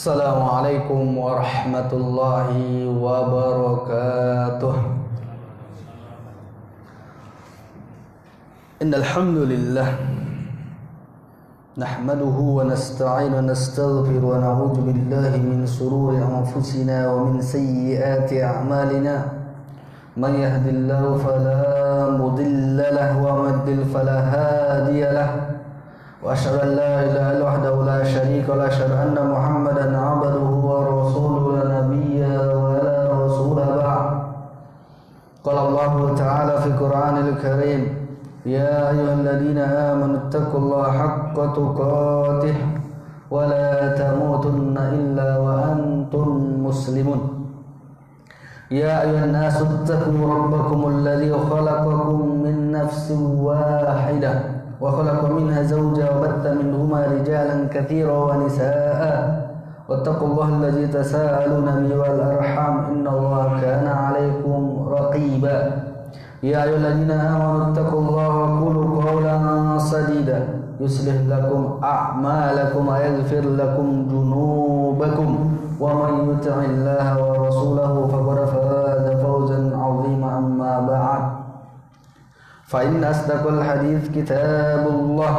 Assalamualaikum warahmatullahi wabarakatuh. Innal hamdalillah nahmaduhu wa nasta'inu wa nastaghfiru wa na'udzu billahi min shururi anfusina wa min sayyiati a'malina. Man yahdihillahu fala mudilla lahu wa man yudlil fala hadiya lahu. وأشهد أن لا إله إلا وحده لا شريك له وأشهد أن محمدا عبده ورسوله لا نبي ولا رسول بعد. قال الله تعالى في القرآن الكريم يا أيها الذين آمنوا اتقوا الله حق تقاته ولا تموتن إلا وأنتم مسلمون. يا أيها الناس اتقوا ربكم الذي خلقكم من نفس واحدة وخلق منها زوجها وبث منهما رجالا كثيرا ونساء واتقوا الله الذي تساءلون به والأرحام إن الله كان عليكم رقيبا. يا أيها الذين آمنوا اتقوا الله وقولوا قولا سديدا يصلح لكم أعمالكم ويغفر لكم ذنوبكم ومن يطع الله ورسوله فقد فاز فوزا عظيما. أما بعد فإن أصدق الحديث كتاب الله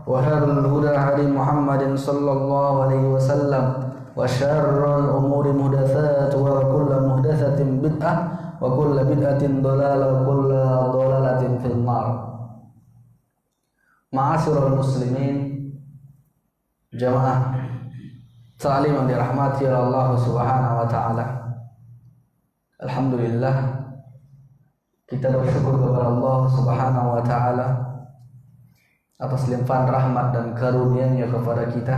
وخير الهدى هدي محمد صلى الله عليه وسلم وشر الأمور محدثاتها وكل محدثة بدعة وكل بدعة ضلالة وكل ضلالة في النار. Ma'asyiral muslimin, jamaah ta'lim yang dirahmati Allah Subhanahu wa taala. Alhamdulillah, kita bersyukur kepada Allah Subhanahu wa taala atas limpahan rahmat dan karunia-Nya kepada kita,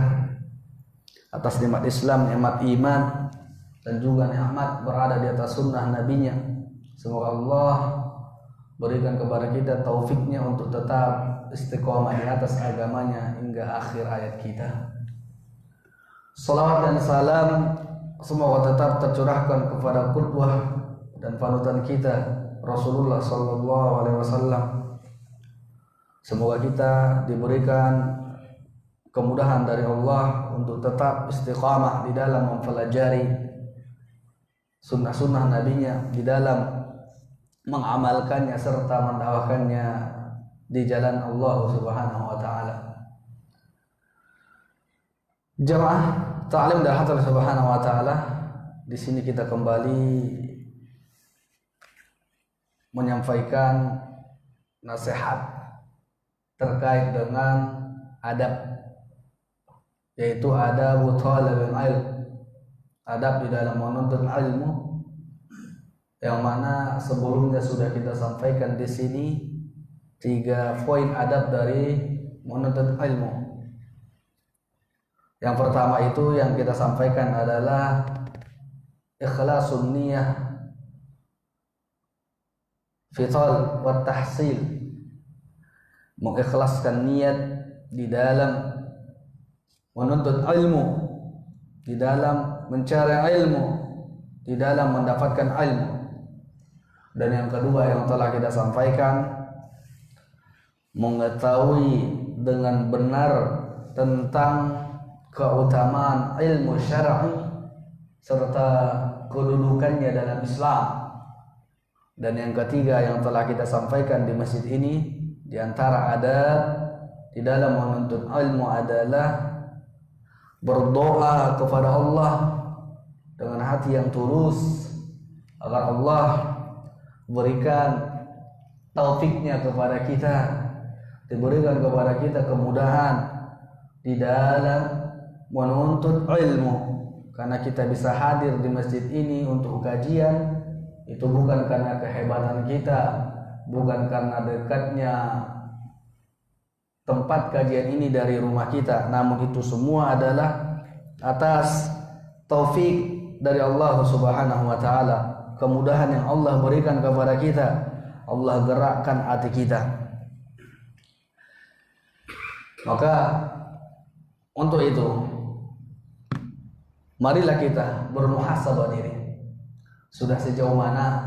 atas nikmat Islam, nikmat iman, dan juga nikmat berada di atas sunnah Nabi-Nya. Semoga Allah berikan kepada kita taufiknya untuk tetap istiqomah di atas agamanya hingga akhir hayat kita. Salawat dan salam semoga tetap tercurahkan kepada qudwah dan panutan kita Rasulullah sallallahu alaihi wasallam. Semoga kita diberikan kemudahan dari Allah untuk tetap istiqamah di dalam mempelajari sunnah-sunnah Nabi-Nya, di dalam mengamalkannya serta mendakwakannya di jalan Allah Subhanahu wa taala. Jamaah ta'lim dari Allah Subhanahu wa taala, di sini kita kembali menyampaikan nasihat terkait dengan adab, yaitu adab thalabil ilm, adab di dalam menuntut ilmu, yang mana sebelumnya sudah kita sampaikan di sini 3 poin adab dari menuntut ilmu. Yang pertama itu yang kita sampaikan adalah ikhlasun niyah fital wa tahsil, mengikhlaskan niat di dalam menuntut ilmu, di dalam mencari ilmu, di dalam mendapatkan ilmu. Dan yang kedua yang telah kita sampaikan, mengetahui dengan benar tentang keutamaan ilmu syar'i serta kedudukannya dalam Islam. Dan yang ketiga yang telah kita sampaikan di masjid ini, di antara adab di dalam menuntut ilmu adalah berdoa kepada Allah dengan hati yang tulus agar Allah berikan taufiknya kepada kita, diberikan kepada kita kemudahan di dalam menuntut ilmu. Karena kita bisa hadir di masjid ini untuk kajian, itu bukan karena kehebatan kita, bukan karena dekatnya tempat kajian ini dari rumah kita, namun itu semua adalah atas taufik dari Allah Subhanahu wa taala, kemudahan yang Allah berikan kepada kita. Allah gerakkan hati kita. Maka untuk itu marilah kita bermuhasabah diri. Sudah sejauh mana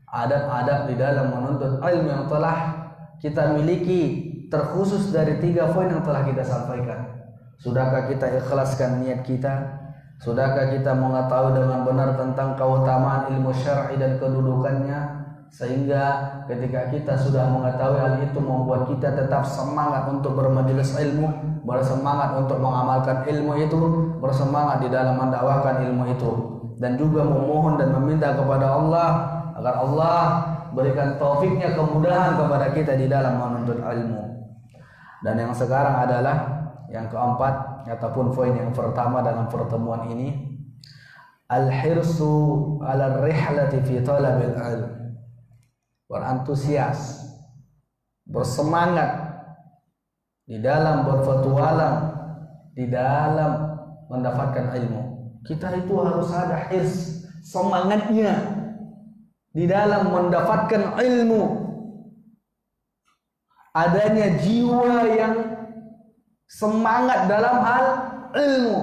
adab-adab di dalam menuntut ilmu yang telah kita miliki, terkhusus dari 3 poin yang telah kita sampaikan. Sudahkah kita ikhlaskan niat kita? Sudahkah kita mengetahui dengan benar tentang keutamaan ilmu syar'i dan kedudukannya, sehingga ketika kita sudah mengetahui hal itu membuat kita tetap semangat untuk bermajelis ilmu, bersemangat untuk mengamalkan ilmu itu, bersemangat di dalam mendakwahkan ilmu itu, dan juga memohon dan meminta kepada Allah agar Allah berikan taufiknya, kemudahan kepada kita di dalam menuntut ilmu. Dan yang sekarang adalah yang keempat ataupun poin yang pertama dalam pertemuan ini, al-hirsu 'ala rihlati fi talabil ilm. Berantusias, bersemangat di dalam berpetualang, di dalam mendapatkan ilmu. Kita itu harus ada hirs, semangatnya di dalam mendapatkan ilmu. Adanya jiwa yang semangat dalam hal ilmu,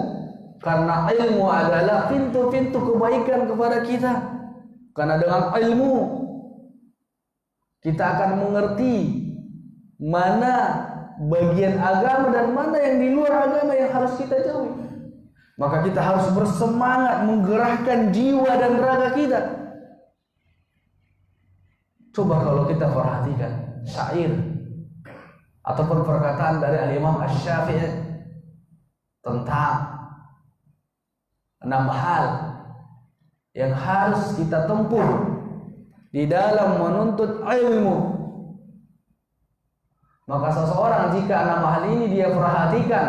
karena ilmu adalah pintu-pintu kebaikan kepada kita. Karena dengan ilmu kita akan mengerti mana bagian agama dan mana yang di luar agama yang harus kita jauhi. Maka kita harus bersemangat menggerakkan jiwa dan raga kita. Coba kalau kita perhatikan syair ataupun perkataan dari Al-Imam Asy-Syafi'i tentang 6 hal yang harus kita tempuh di dalam menuntut ilmu. Maka seseorang jika 6 hal ini dia perhatikan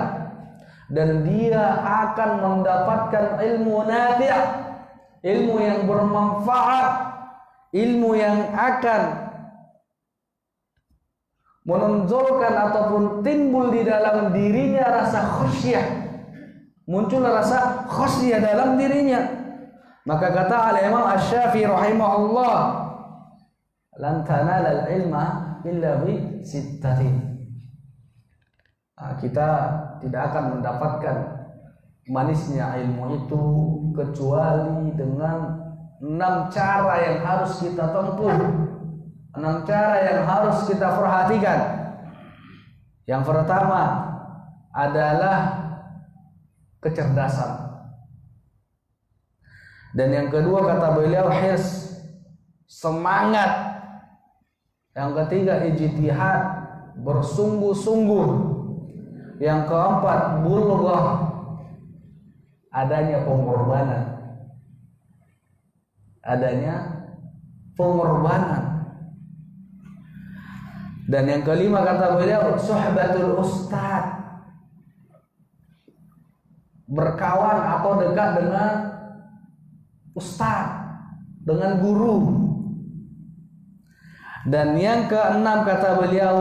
dan dia akan mendapatkan ilmu nafi', ilmu yang bermanfaat, ilmu yang akan menonjolkan ataupun timbul di dalam dirinya rasa khasyah, muncul rasa khasyah dalam dirinya. Maka kata Al-Imam Asy-Syafi'i rahimahullah, lan tanalal ilma illa bi sittatin. Kita tidak akan mendapatkan manisnya ilmu itu kecuali dengan 6 cara yang harus kita tempuh, 6 cara yang harus kita perhatikan. Yang pertama adalah kecerdasan. Dan yang kedua kata beliau hirs, semangat. Yang ketiga ijtihad, bersungguh-sungguh. Yang keempat bulughah, adanya pengorbanan. Adanya pengorbanan. Dan yang kelima kata beliau suhbatul ustad, berkawan atau dekat dengan ustaz, dengan guru. Dan yang keenam kata beliau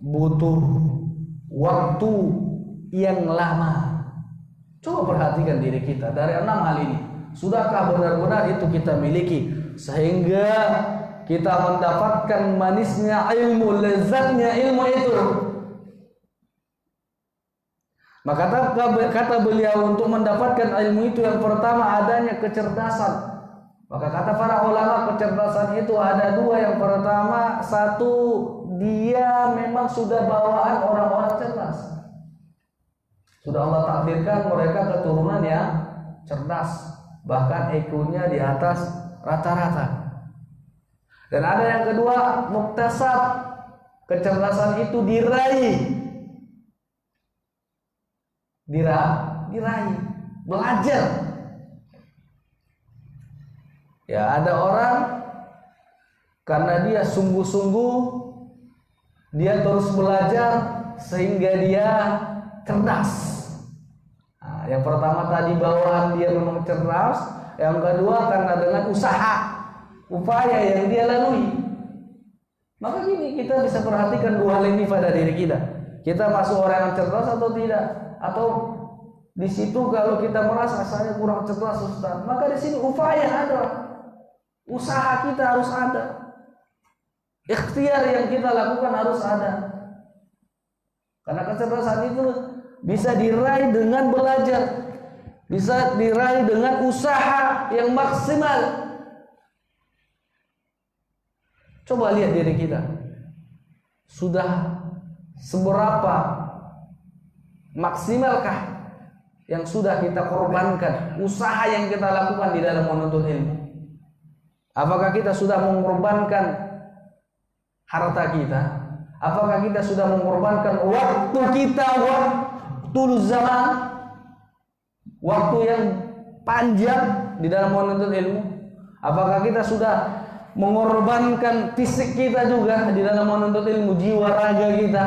butuh waktu yang lama. Coba perhatikan diri kita dari 6 hal ini, sudahkah benar-benar itu kita miliki sehingga kita mendapatkan manisnya ilmu, lezatnya ilmu itu? Maka kata beliau untuk mendapatkan ilmu itu yang pertama adanya kecerdasan. Maka kata para ulama kecerdasan itu ada 2. Yang pertama, 1, dia memang sudah bawaan orang-orang cerdas. Sudah Allah takdirkan mereka keturunan yang cerdas, bahkan IQ-nya di atas rata-rata. Dan ada yang kedua, muktasab, kecerdasan itu diraih, belajar. Ya, ada orang karena dia sungguh-sungguh, dia terus belajar sehingga dia cerdas. Nah, yang pertama tadi bawaan dia memang cerdas, yang kedua karena dengan usaha, upaya yang dia lalui. Maka gini, kita bisa perhatikan 2 hal ini pada diri kita. Kita masuk orang yang cerdas atau tidak? Atau di situ kalau kita merasa saya kurang cerdas Ustaz, maka di sini upaya ada, usaha kita harus ada, ikhtiar yang kita lakukan harus ada. Karena kecerdasan itu bisa diraih dengan belajar, bisa diraih dengan usaha yang maksimal. Coba lihat diri kita, sudah seberapa maksimalkah yang sudah kita korbankan, usaha yang kita lakukan di dalam menuntut ilmu? Apakah kita sudah mengorbankan harta kita? Apakah kita sudah mengorbankan waktu kita, waktu zaman, waktu yang panjang di dalam menuntut ilmu? Apakah kita sudah mengorbankan fisik kita juga di dalam menuntut ilmu, jiwa raga kita?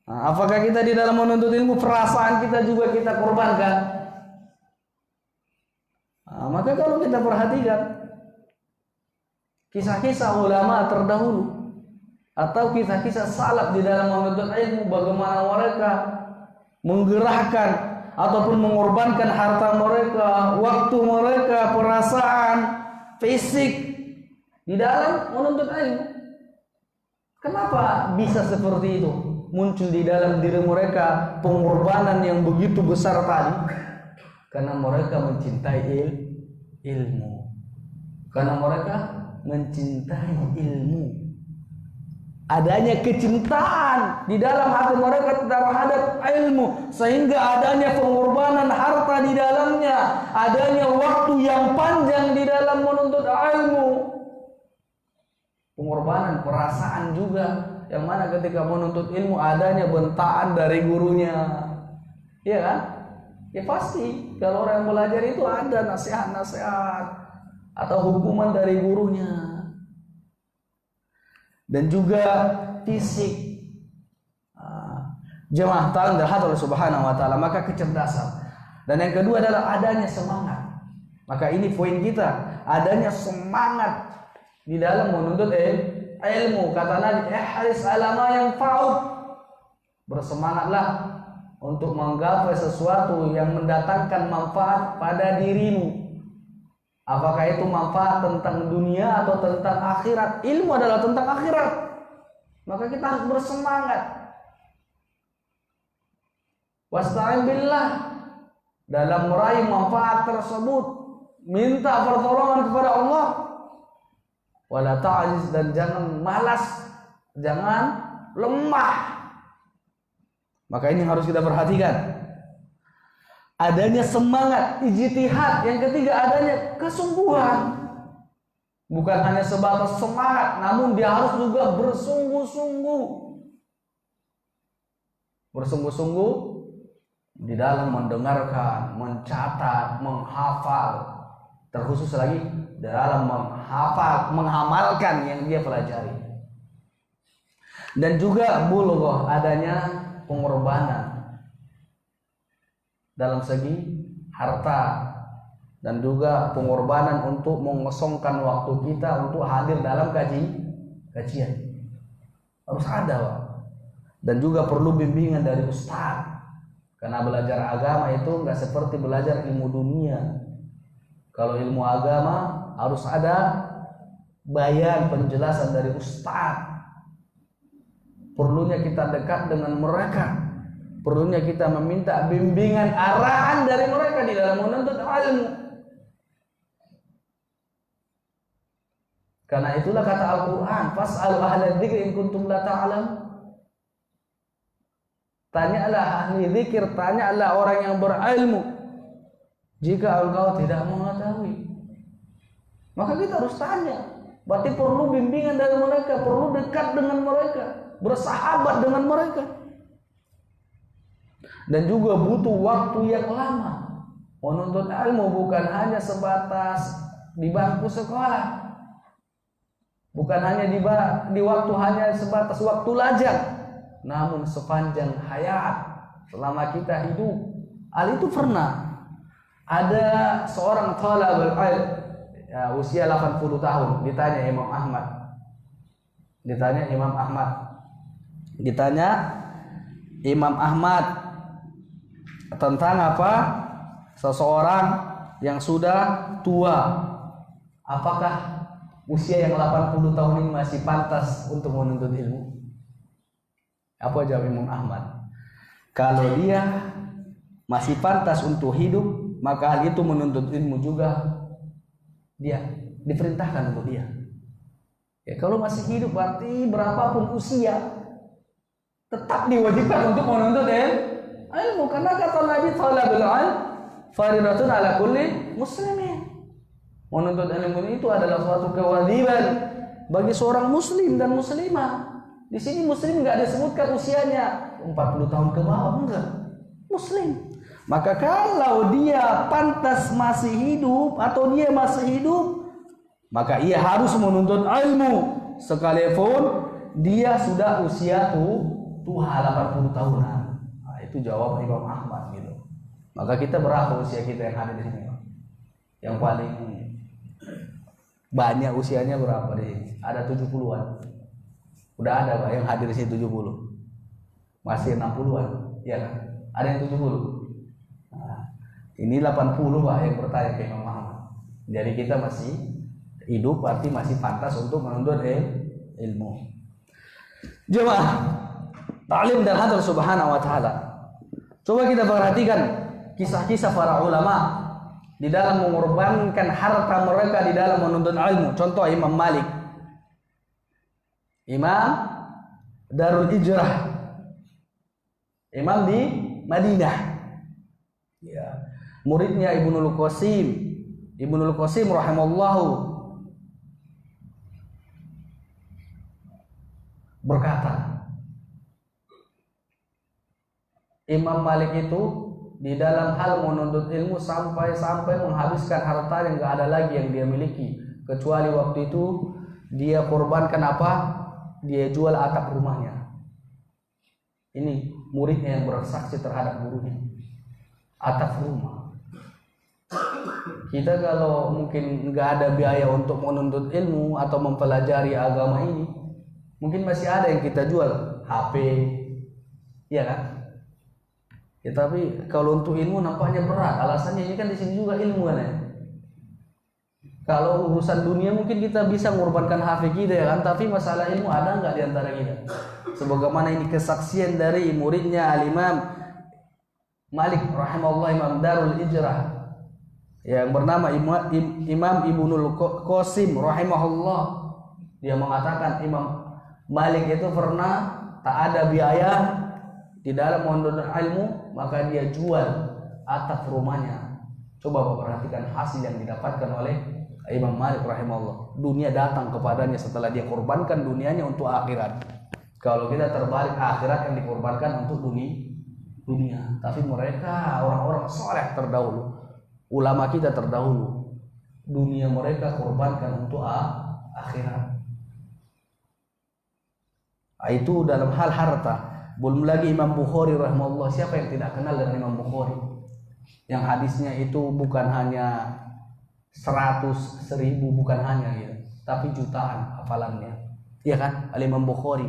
Apakah kita di dalam menuntut ilmu perasaan kita juga kita korbankan? Maka kalau kita perhatikan kisah-kisah ulama terdahulu atau kisah-kisah salaf di dalam menuntut ilmu, bagaimana mereka menggerahkan ataupun mengorbankan harta mereka, waktu mereka, perasaan, fisik di dalam menuntut ilmu. Kenapa bisa seperti itu? Muncul di dalam diri mereka pengorbanan yang begitu besar tadi, karena mereka mencintai ilmu. Karena mereka mencintai ilmu. Adanya kecintaan di dalam hati mereka terhadap ilmu, sehingga adanya pengorbanan harta di dalamnya, adanya waktu yang panjang di dalam menuntut ilmu, pengorbanan perasaan juga, yang mana ketika menuntut ilmu adanya bentaan dari gurunya, iya kan? Ya pasti kalau orang yang belajar itu ada nasihat-nasihat atau hukuman dari gurunya, dan juga fisik. Jemaah ta'ala dirahmati Allah Subhanahu wa taala, maka kecerdasan. Dan yang kedua adalah adanya semangat. Maka ini poin kita, adanya semangat di dalam menuntut ilmu. Kata Nabi, ihris ala ma yanfa'uk, bersemangatlah untuk menggapai sesuatu yang mendatangkan manfaat pada dirimu. Apakah itu manfaat tentang dunia atau tentang akhirat? Ilmu adalah tentang akhirat, maka kita harus bersemangat. Wasta'in billah, dalam meraih manfaat tersebut minta pertolongan kepada Allah. Wala ta'jiz, dan jangan malas, jangan lemah. Maka ini harus kita perhatikan. Adanya semangat, ijtihad. Yang ketiga adanya kesungguhan. Bukan hanya sebatas semangat, namun dia harus juga bersungguh-sungguh. Bersungguh-sungguh di dalam mendengarkan, mencatat, menghafal. Terkhusus lagi dalam menghafal, mengamalkan yang dia pelajari. Dan juga bulughah, adanya pengorbanan dalam segi harta, dan juga pengorbanan untuk mengosongkan waktu kita untuk hadir dalam kajian. Harus ada, Pak. Dan juga perlu bimbingan dari ustaz, karena belajar agama itu nggak seperti belajar ilmu dunia. Kalau ilmu agama harus ada bayan, penjelasan dari ustaz. Perlunya kita dekat dengan mereka, perlunya kita meminta bimbingan, arahan dari mereka di dalam menuntut ilmu. Karena itulah kata Al-Quran, fas'alu ahla dzikri in kuntum la ta'lamun. Tanyalah ahli zikir, tanyalah orang yang berilmu jika engkau tidak mengetahui. Maka kita harus tanya. Berarti perlu bimbingan dari mereka, perlu dekat dengan mereka, bersahabat dengan mereka. Dan juga butuh waktu yang lama. Menuntut ilmu bukan hanya sebatas di bangku sekolah, bukan hanya di waktu hanya sebatas waktu lajang, namun sepanjang hayat, selama kita hidup. Hal itu pernah ada seorang talabul ilm, ya, usia 80 tahun, ditanya Imam Ahmad tentang apa? Seseorang yang sudah tua, apakah usia yang 80 tahun ini masih pantas untuk menuntut ilmu? Apa jawab Imam Ahmad? Kalau dia masih pantas untuk hidup, maka hal itu menuntut ilmu juga dia diperintahkan untuk dia. Ya, kalau masih hidup berarti berapapun usia tetap diwajibkan untuk menuntut ilmu, karena kata Nabi talabul ilm faridatun ala kulli muslimin. Menuntut ilmu itu adalah suatu kewajiban bagi seorang muslim dan muslimah. Di sini muslim enggak disebutkan usianya 40 tahun ke bawah, enggak. Muslim. Maka kalau dia pantas masih hidup atau dia masih hidup, maka ia harus menuntut ilmu sekalipun dia sudah usia tua 80 tahunan. Nah, itu jawab Imam Ahmad gitu. Maka kita berapa usia kita yang ada di sini? Yang paling banyak usianya berapa di sini? Ada 70-an. Udah ada Pak yang hadir di sini 70. Masih 60-an, ya kan? Ada yang 70. Nah, ini 80 Pak yang bertanya ke Imam Ahmad. Jadi kita masih hidup, berarti masih pantas untuk menuntut ilmu. Jemaah ta'lim dan hadar subhanahu wa ta'ala. Coba kita perhatikan kisah-kisah para ulama di dalam mengorbankan harta mereka di dalam menuntut ilmu. Contoh Imam Malik, Imam Darul Hijrah, imam di Madinah, ya. Muridnya Ibnul Qasim rahimallahu berkata, Imam Malik itu di dalam hal menuntut ilmu sampai menghabiskan harta yang enggak ada lagi yang dia miliki, kecuali waktu itu dia korbankan apa? Dia jual atap rumahnya. Ini muridnya yang bersaksi terhadap gurunya. Atap rumah. Kita kalau mungkin nggak ada biaya untuk menuntut ilmu atau mempelajari agama ini, mungkin masih ada yang kita jual HP, ya kan? Ya, tapi kalau untuk ilmu nampaknya berat. Alasannya ini kan di sini juga ilmu kan ya. Kalau urusan dunia mungkin kita bisa mengorbankan HP kita ya kan, tapi masalah ilmu ada nggak di antara kita? Sebagaimana ini kesaksian dari muridnya Al-Imam Malik rahimahullah, Imam Darul Hijrah yang bernama Imam Ibnul Qasim rahimahullah. Dia mengatakan Imam Malik itu pernah tak ada biaya di dalam menuntut ilmu, maka dia jual atap rumahnya. Coba perhatikan hasil yang didapatkan oleh Imam Malik rahimahullah. Dunia datang kepadanya setelah dia korbankan dunianya untuk akhirat. Kalau kita terbalik, akhirat yang dikorbankan untuk dunia. Tapi mereka orang-orang saleh terdahulu, ulama kita terdahulu, dunia mereka korbankan untuk akhirat. Itu dalam hal harta. Belum lagi Imam Bukhari rahimahullah. Siapa yang tidak kenal dengan Imam Bukhari? Yang hadisnya itu bukan hanya 100, 1000, bukan hanya ya, tapi jutaan hafalannya, ya kan? Al-Imam Bukhari,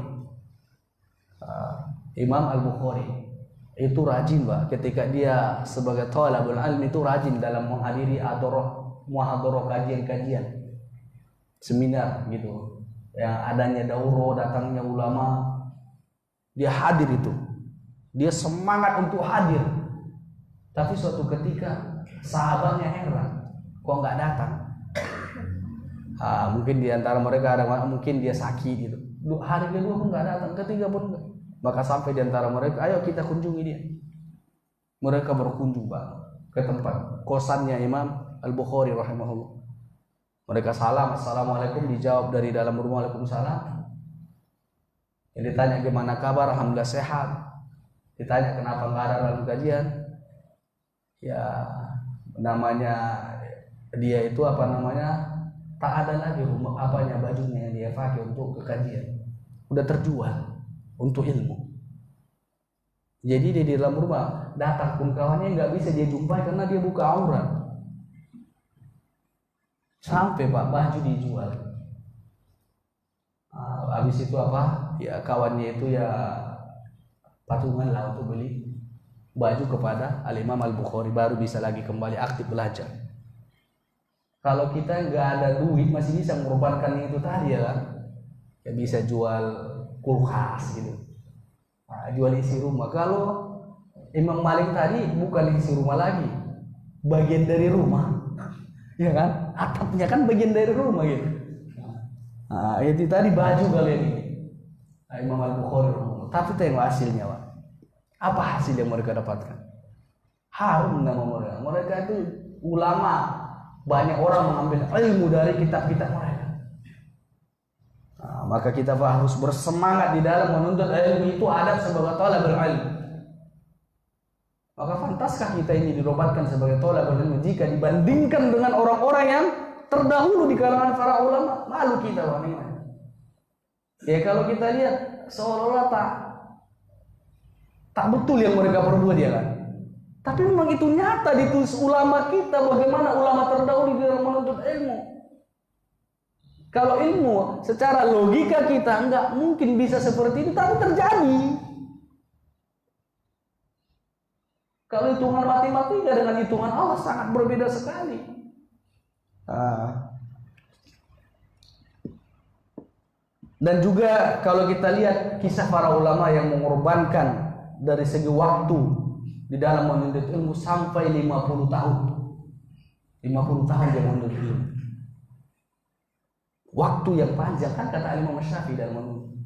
Imam Al-Bukhari itu rajin Pak, ketika dia sebagai thalabul ilm itu rajin dalam menghadiri muhadharah, kajian-kajian, seminar gitu, yang adanya dauro, datangnya ulama, dia hadir itu, dia semangat untuk hadir. Tapi suatu ketika sahabatnya heran, kok nggak datang? Mungkin di antara mereka ada mungkin dia sakit gitu. Hari kedua pun nggak datang, ketiga pun enggak. Maka sampai di antara mereka, ayo kita kunjungi dia. Mereka berkunjung Pak ke tempat kosannya Imam Al-Bukhari rahimahullah. Mereka salam, assalamualaikum, dijawab dari dalam rumah, waalaikumsalam. Yang ditanya gimana kabar, alhamdulillah sehat. Ditanya kenapa nggak ada dalam kajian, ya namanya dia itu tak ada lagi rumah bajunya yang dia pakai untuk kekajian, udah terjual untuk ilmu. Jadi dia di dalam rumah datang pun kawannya nggak bisa dia jumpai karena dia buka aurat. Sampai Pak baju dijual. Habis itu ya kawannya itu ya patungan lah untuk beli baju kepada Al-Imam Al-Bukhari, baru bisa lagi kembali aktif belajar. Kalau kita nggak ada duit masih bisa mengorbankan itu tadi ya kan, ya bisa jual kulkas gitu, jual isi rumah. Kalau Imam Malik tadi bukan isi rumah lagi, bagian dari rumah, ya kan, atapnya kan bagian dari rumah gitu. Itu tadi baju kalian ini, Imam Al-Bukhari. Tapi tengok hasilnya Pak, Apa hasil yang mereka dapatkan? Harum nama mereka. Mereka itu ulama. Banyak orang mengambil ilmu dari kitab-kitab mereka. Nah, maka kita harus bersemangat di dalam menuntut ilmu. Itu adab sebagai thalabul ilm. Maka pantaskah kita ini dirobatkan sebagai thalabul ilm jika dibandingkan dengan orang-orang yang terdahulu di kalangan para ulama? Malu kita wanita. Ya kalau kita lihat seolah-olah tak betul yang mereka perbuat dia kan. Tapi memang itu nyata ditulis ulama kita bagaimana ulama terdahulu di dalam menuntut ilmu. Kalau ilmu secara logika kita enggak mungkin bisa seperti itu, tapi terjadi. Kalau hitungan matematika dengan hitungan Allah sangat berbeda sekali. Dan juga kalau kita lihat kisah para ulama yang mengorbankan dari segi waktu di dalam menuntut ilmu sampai 50 tahun. 50 tahun dia menuntut ilmu. Waktu yang panjang kan kata Imam Syafi'i dalam menuntut.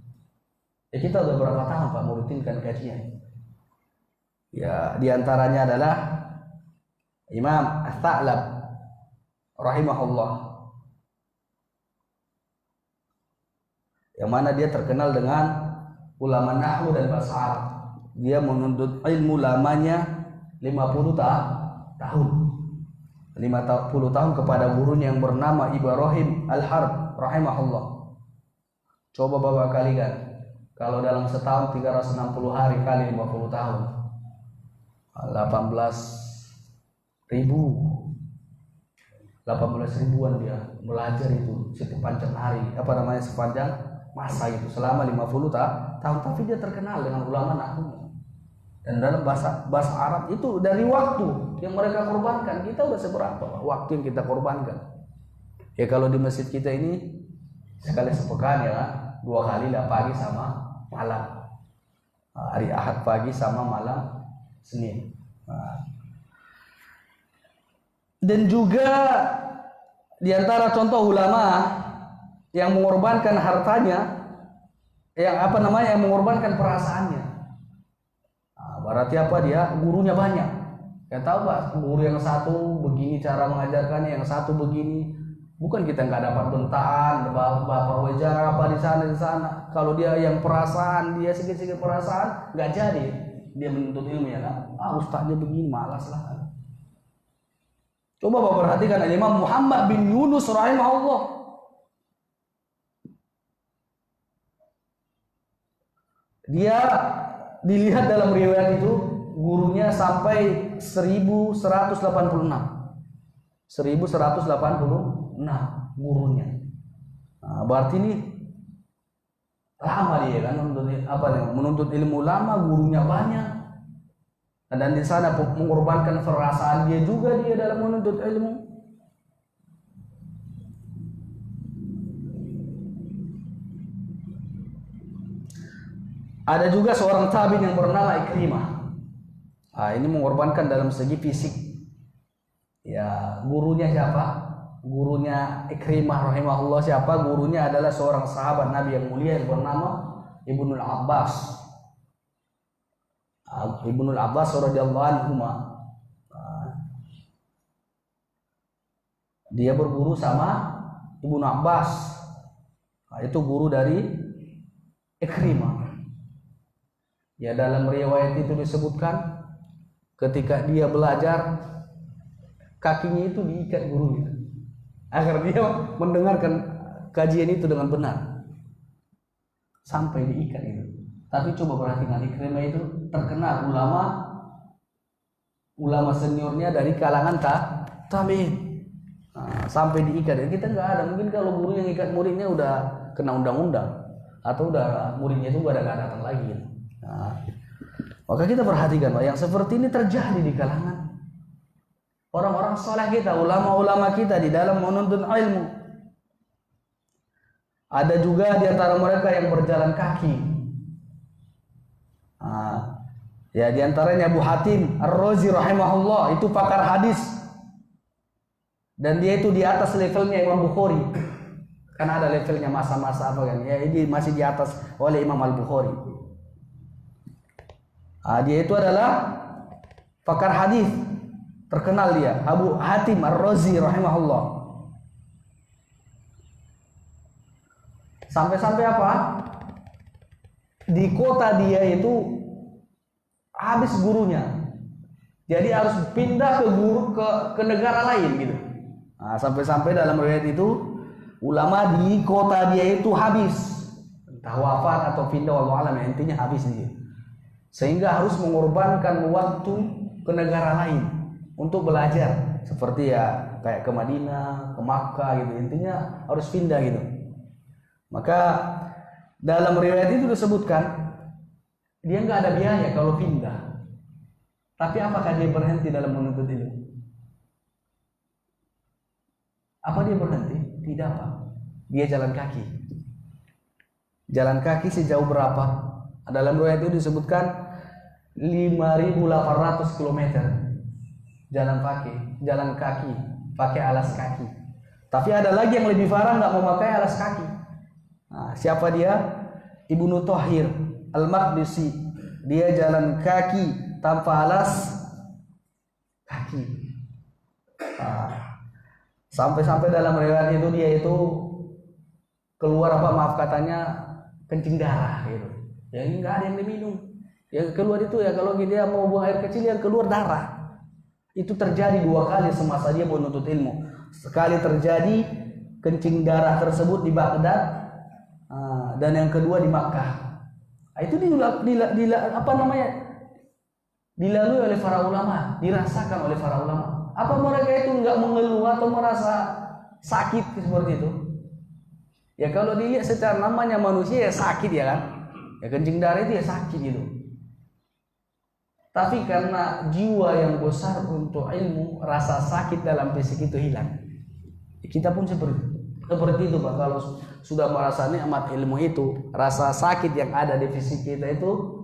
Ya kita udah berapa tahun Pak merutinkan kajian? Ya diantaranya adalah Imam Ats-Tsa'lab rahimahullah, yang mana dia terkenal dengan ulama nahwu dan bahasa Arab. Dia menuntut ilmu lamanya 50 tahun. 50 tahun kepada gurunya yang bernama Ibrahim Al-Harb rahimahullah. Coba Bapak kalikan, kalau dalam setahun 360 hari kali 50 tahun, 18 ribuan dia belajar itu sepanjang hari, sepanjang masa itu selama 50 tahun. Tapi dia terkenal dengan ulama nahwu. Dan dalam bahasa Arab itu dari waktu yang mereka korbankan, kita udah seberapa waktu yang kita korbankan. Ya kalau di masjid kita ini sekali sepekan ya, 2 kali lah, pagi sama malam. Hari Ahad pagi sama malam Senin. Dan juga di antara contoh ulama yang mengorbankan hartanya, yang mengorbankan perasaannya. Berarti apa dia? Gurunya banyak. Ya tahu Pak, guru yang satu begini cara mengajarkannya, yang satu begini. Bukan kita nggak dapat bentaan, bapak wajar apa di sana. Kalau dia yang perasaan, dia sedikit perasaan, nggak jadi dia menuntut ilmu ya kan? Ustaznya begini, malas lah. Coba Bapak perhatikan Imam Muhammad bin Yunus rahimahullah. Dia dilihat dalam riwayat itu gurunya sampai 1186 gurunya. Berarti ini lama dia kan menuntut ilmu lama, gurunya banyak. Dan di sana mengorbankan perasaan dia juga dia dalam menuntut ilmu. Ada juga seorang tabi'in yang bernama Ikrimah. Ini mengorbankan dalam segi fisik. Ya, gurunya siapa? Gurunya Ikrimah rahimahullah siapa? Gurunya adalah seorang sahabat Nabi yang mulia yang bernama Ibnul Abbas. Ibnul Abbas radhiyallahu anhu. Dia berguru sama Ibnu Abbas. Itu guru dari Ikrimah. Ya dalam riwayat itu disebutkan ketika dia belajar kakinya itu diikat gurunya agar dia mendengarkan kajian itu dengan benar sampai diikat itu. Tapi coba perhatikan Ikrimah itu terkenal ulama seniornya dari kalangan tabi'in. Sampai diikat. Kita nggak ada, mungkin kalau guru yang ikat muridnya udah kena undang-undang atau udah muridnya itu udah nggak datang lagi. Maka kita perhatikan yang seperti ini terjadi di kalangan orang-orang soleh kita, ulama-ulama kita di dalam menuntut ilmu. Ada juga di antara mereka yang berjalan kaki. Ya di antaranya Abu Hatim Ar-Razi rahimahullah, itu pakar hadis. Dan dia itu di atas levelnya Imam Bukhari. Karena ada levelnya masa-masa apa kan. Ya ini masih di atas oleh Imam Al-Bukhari. Dia itu adalah pakar hadis terkenal, dia Abu Hatim Ar-Razi rahimahullah. Sampai-sampai apa? Di kota dia itu habis gurunya, jadi harus pindah ke negara lain gitu. Sampai-sampai dalam riwayat itu ulama di kota dia itu habis, entah wafat atau pindah, wallahu alam, intinya habis dia. Sehingga harus mengorbankan waktu ke negara lain untuk belajar, seperti ya kayak ke Madinah, ke Makkah gitu. Intinya harus pindah gitu. Maka dalam riwayat itu disebutkan dia nggak ada biaya kalau pindah. Tapi apakah dia berhenti dalam menuntut ilmu? Apa dia berhenti? Tidak, Pak. Dia jalan kaki. Jalan kaki sejauh berapa? Dalam riwayat itu disebutkan 5.800 km jalan kaki, pakai alas kaki. Tapi ada lagi yang lebih parah, nggak mau pakai alas kaki. Siapa dia? Ibnu Thahir Al-Maqdisi. Dia jalan kaki tanpa alas kaki. Sampai-sampai dalam riwayat itu dia itu keluar apa, maaf katanya, kencing darah gitu. Ya nggak ada yang diminum. Ya keluar itu ya kalau dia mau buang air kecil yang keluar darah. Itu terjadi 2 kali semasa dia menuntut ilmu. Sekali terjadi kencing darah tersebut di Baghdad, dan yang kedua di Makkah. Itu dilalui oleh para ulama, dirasakan oleh para ulama. Apa mereka itu nggak mengeluh atau merasa sakit seperti itu? Ya kalau dilihat secara namanya manusia ya sakit ya kan. Ya kencing darah itu ya sakit gitu. Tapi karena jiwa yang besar untuk ilmu, rasa sakit dalam fisik itu hilang. Kita pun seperti itu, Pak. Kalau sudah merasa nikmat ilmu itu, rasa sakit yang ada di fisik kita itu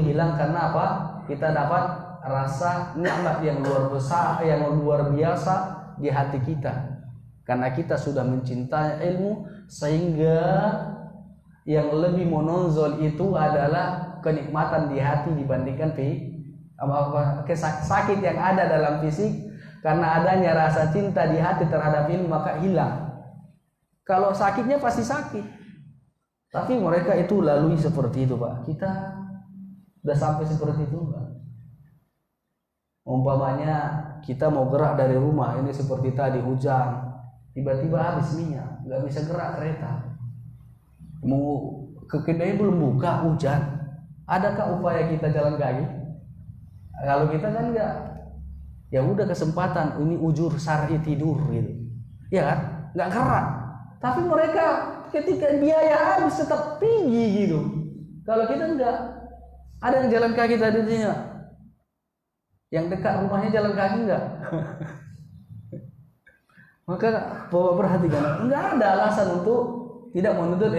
hilang. Karena apa? Kita dapat rasa nikmat yang luar biasa di hati kita. Karena kita sudah mencintai ilmu, sehingga yang lebih menonjol itu adalah kenikmatan di hati dibandingkan sakit yang ada dalam fisik. Karena adanya rasa cinta di hati terhadap ilmu, maka hilang. Kalau sakitnya pasti sakit, tapi mereka itu lalui seperti itu, Pak. Kita udah sampai seperti itu, Pak. Umpamanya kita mau gerak dari rumah, ini seperti tadi hujan, tiba-tiba habis minyak, nggak bisa gerak kereta. Mau ke kedai belum buka, hujan. Adakah upaya kita jalan kaki? Kalau kita kan nggak, ya udah kesempatan, ini ujur syar'i tidur gitu, ya kan, nggak gerak. Tapi mereka ketika biaya habis tetap tinggi gitu. Kalau kita nggak, ada yang jalan kaki tadinya, yang dekat rumahnya jalan kaki nggak? Maka Bapak perhatikan, nggak ada alasan untuk tidak menuntut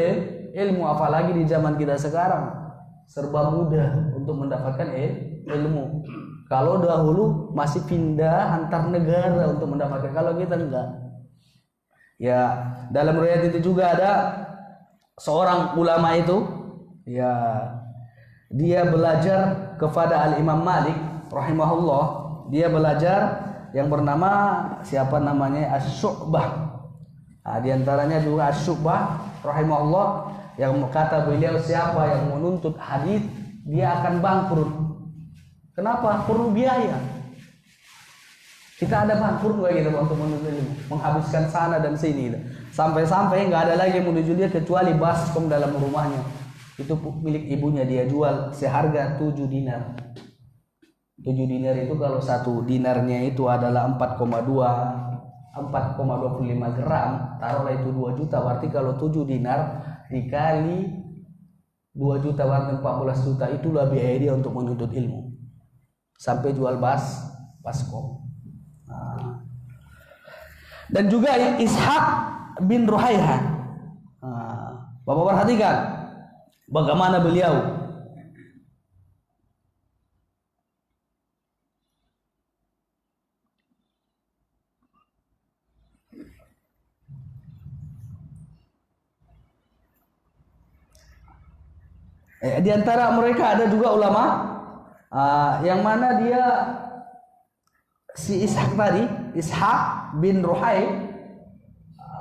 ilmu, apalagi di zaman kita sekarang serba mudah untuk mendapatkan ilmu. Kalau dahulu masih pindah antar negara untuk mendapatkan, kalau kita enggak. Ya, dalam riwayat itu juga ada seorang ulama itu, ya dia belajar kepada Al-Imam Malik rahimahullah. Dia belajar yang bernama siapa namanya? Asy-Syu'bah. Di antaranya juga Asy-Syu'bah rahimahullah, yang kata beliau, siapa yang menuntut hadis dia akan bangkrut. Kenapa? Perlu biaya. Kita ada bangkrut nggak gitu untuk menuntut ilmu, menghabiskan sana dan sini gitu. Sampai-sampai nggak ada lagi yang menuju dia kecuali baskom dalam rumahnya. Itu milik ibunya, dia jual seharga 7 dinar. 7 dinar itu kalau 1 dinarnya itu adalah 4,25 gram, taruhlah itu 2 juta, berarti kalau 7 dinar dikali 2 juta berarti 14 juta, itulah biaya dia untuk menuntut ilmu. Sampai jual baskom. Dan juga Ishaq bin Ruhaiha. Bapak perhatikan bagaimana beliau di antara mereka ada juga ulama Yang mana dia si Ishaq tadi, Ishaq bin Ruhai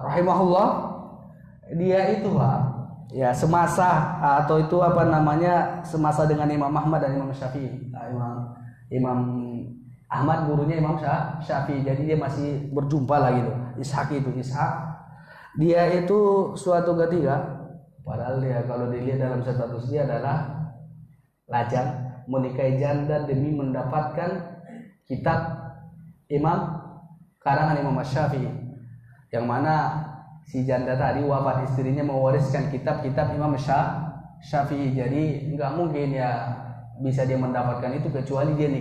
rahimahullah, dia itu Pak, ya semasa atau itu apa namanya, semasa dengan Imam Ahmad dan Imam Syafi'i. Imam Ahmad gurunya Imam Syafi'i, jadi dia masih berjumpa lagi tuh. Ishaq dia itu suatu ketika, padahal dia kalau dilihat dalam status dia adalah lajang, menikahi janda demi mendapatkan kitab karangan Imam Syafi'i, yang mana si janda tadi wafat, istrinya mewariskan kitab-kitab Imam Syafi'i. Jadi nggak mungkin ya bisa dia mendapatkan itu kecuali dia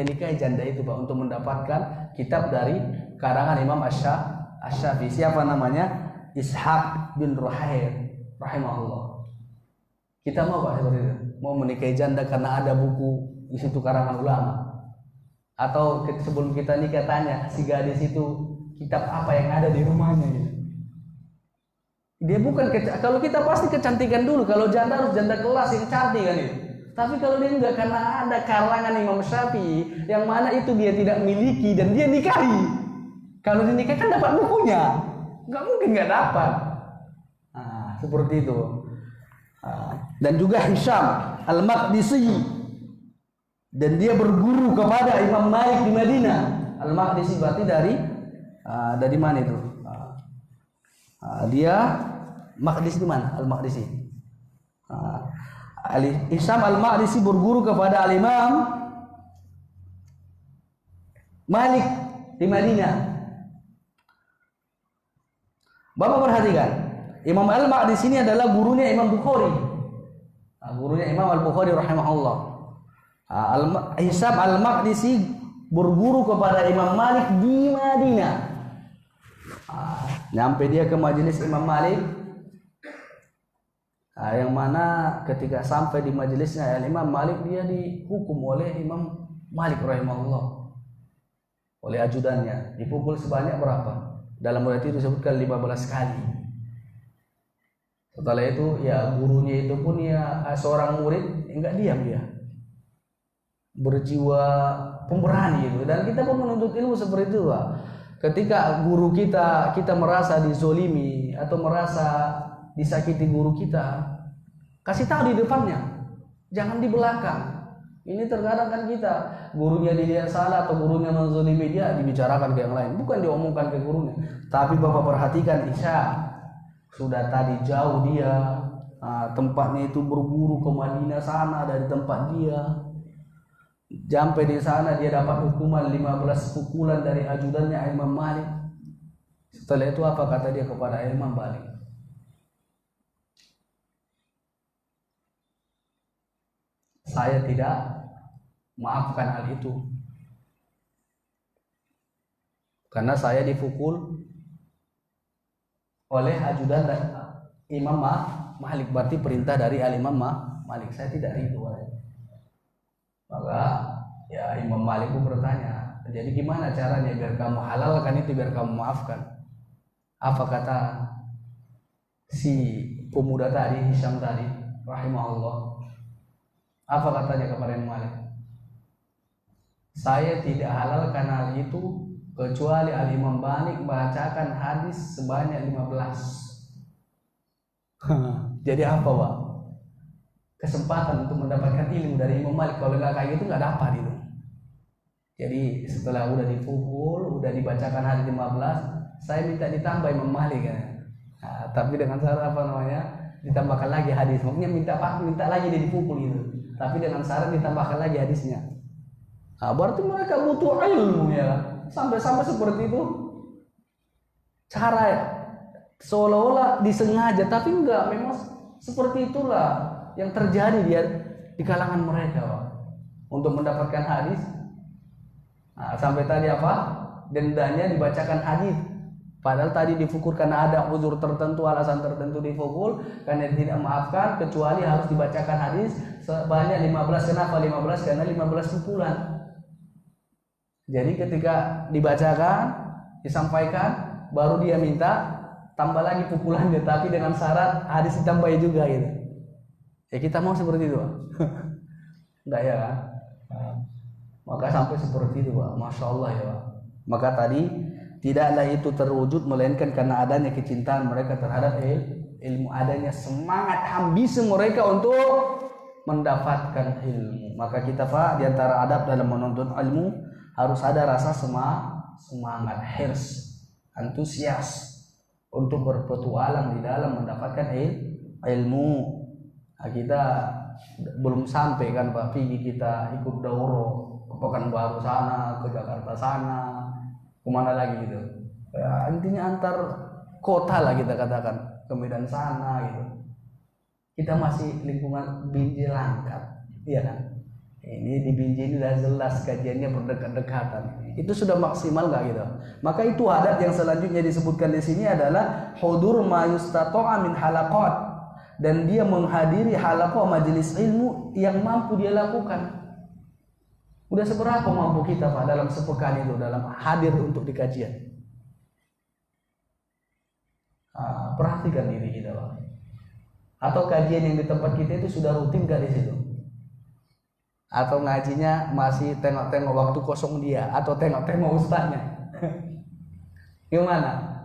nikahi janda itu Pak, untuk mendapatkan kitab dari karangan Imam Syafi'i. Siapa namanya? Ishaq bin Ruhair rahimahullah. Kita mau Pak seperti itu, mau menikahi janda karena ada buku di situ karangan ulama, atau sebelum kita nikah tanya si gadis itu kitab apa yang ada di rumahnya gitu. Dia bukan kalau kita pasti kecantikan dulu, kalau janda harus janda kelas yang cantik kan itu. Tapi kalau dia enggak, karena ada karangan Imam Syafi'i yang mana itu dia tidak miliki dan dia nikahi. Kalau dinikah kan dapat bukunya, nggak mungkin nggak dapat. Seperti itu. Dan juga Hisham Al-Maqdisi, dan dia berguru kepada Imam Malik di Madinah. Al-Maqdisi berarti dari mana itu? Dia Maqdisi di mana? Al-Maqdisi. Hisham Al-Maqdisi berguru kepada Al-Imam Malik di Madinah. Bapak perhatikan, Imam Al-Maqdisi ini adalah gurunya Imam Bukhari. Gurunya Imam Al-Bukhari rahimahullah. Hisham Al-Maqdisi berguru kepada Imam Malik di Madinah. Nyampe dia ke majelis Imam Malik, yang mana ketika sampai di majelisnya Imam Malik, dia dihukum oleh Imam Malik rahimahullah, oleh ajudannya, dipukul sebanyak berapa? Dalam riwayat itu disebutkan 15 kali. Setelah itu ya gurunya itu pun ya seorang murid enggak diam, dia berjiwa pemberani itu. Dan kita pun menuntut ilmu seperti itu Pak. Ketika guru kita merasa dizolimi atau merasa disakiti guru kita, kasih tahu di depannya, jangan di belakang. Ini terkadang kan kita gurunya dia salah atau gurunya menzolimi dia, dibicarakan ke yang lain, bukan diomongkan ke gurunya. Tapi Bapak perhatikan, Isya sudah tadi jauh dia, tempatnya itu berguru ke Madinah sana dari tempat dia. Sampai di sana dia dapat hukuman 15 pukulan dari ajudannya Imam Malik. Setelah itu apa kata dia kepada Imam Malik? Saya tidak maafkan hal itu, karena saya dipukul oleh ajudan dan Imam Malik, berarti perintah dari Al-Imam Malik, saya tidak ridho. Maka ya Imam Malik pun bertanya, jadi gimana caranya biar kamu halalkan itu, biar kamu maafkan? Apa kata si pemuda tadi, Hisham tadi rahimahullah? Apa katanya kepada Imam Malik? Saya tidak halalkan hal itu kecuali Al-Imam Malik bacakan hadis sebanyak 15. Jadi apa Pak? Kesempatan untuk mendapatkan ilmu dari Imam Malik, kalau nggak kayak gitu nggak dapat itu. Jadi setelah udah dipukul, udah dibacakan hadis 15, saya minta ditambah Imam Malik kan. Tapi dengan syarat apa namanya? Ditambahkan lagi hadis. Maksudnya minta lagi dia dipukul itu. Tapi dengan syarat ditambahkan lagi hadisnya. Berarti mereka butuh ilmu ya. Sampai-sampai seperti itu. Cara seolah-olah disengaja, tapi enggak, memang seperti itulah yang terjadi di kalangan mereka Pak. Untuk mendapatkan hadis. Sampai tadi apa? Dendanya dibacakan hadis. Padahal tadi dipukul karena ada uzur tertentu, alasan tertentu dipukul, karena tidak maafkan, kecuali harus dibacakan hadis sebanyak 15. Kenapa 15? Karena 15 pukulan. Jadi ketika dibacakan, disampaikan, baru dia minta tambah lagi pukulannya, tapi dengan syarat hadis ditambah juga gitu. Ya kita mau seperti itu. Enggak ya kan? Maka sampai seperti itu Pak, Masya Allah ya Pak. Maka tadi tidaklah itu terwujud melainkan karena adanya kecintaan mereka terhadap ilmu, adanya semangat ambisi mereka untuk mendapatkan ilmu. Maka kita Pak, diantara adab dalam menuntut ilmu harus ada rasa semangat, hirs, antusias untuk berpetualang di dalam mendapatkan ilmu. Nah, kita belum sampai kan Pak, pergi kita ikut dauro ke Pekanbaru sana, ke Jakarta sana, kemana lagi gitu. Ya, intinya antar kota lah kita katakan, ke Medan sana gitu. Kita masih lingkungan Binjai Langkat, iya kan? Ini di Binjai ini sudah jelas kajiannya berdekat-dekatan. Itu sudah maksimal nggak gitu? Maka itu adab yang selanjutnya disebutkan di sini adalah hudur ma yustata'a min halaqat, dan dia menghadiri halaqah majelis ilmu yang mampu dia lakukan. Udah seberapa mampu kita Pak dalam sepekan itu dalam hadir untuk di kajian? Perhatikan diri kita Pak. Atau kajian yang di tempat kita itu sudah rutin gak di situ? Atau ngajinya masih tengok-tengok waktu kosong dia, atau tengok-tengok ustaznya? Gimana?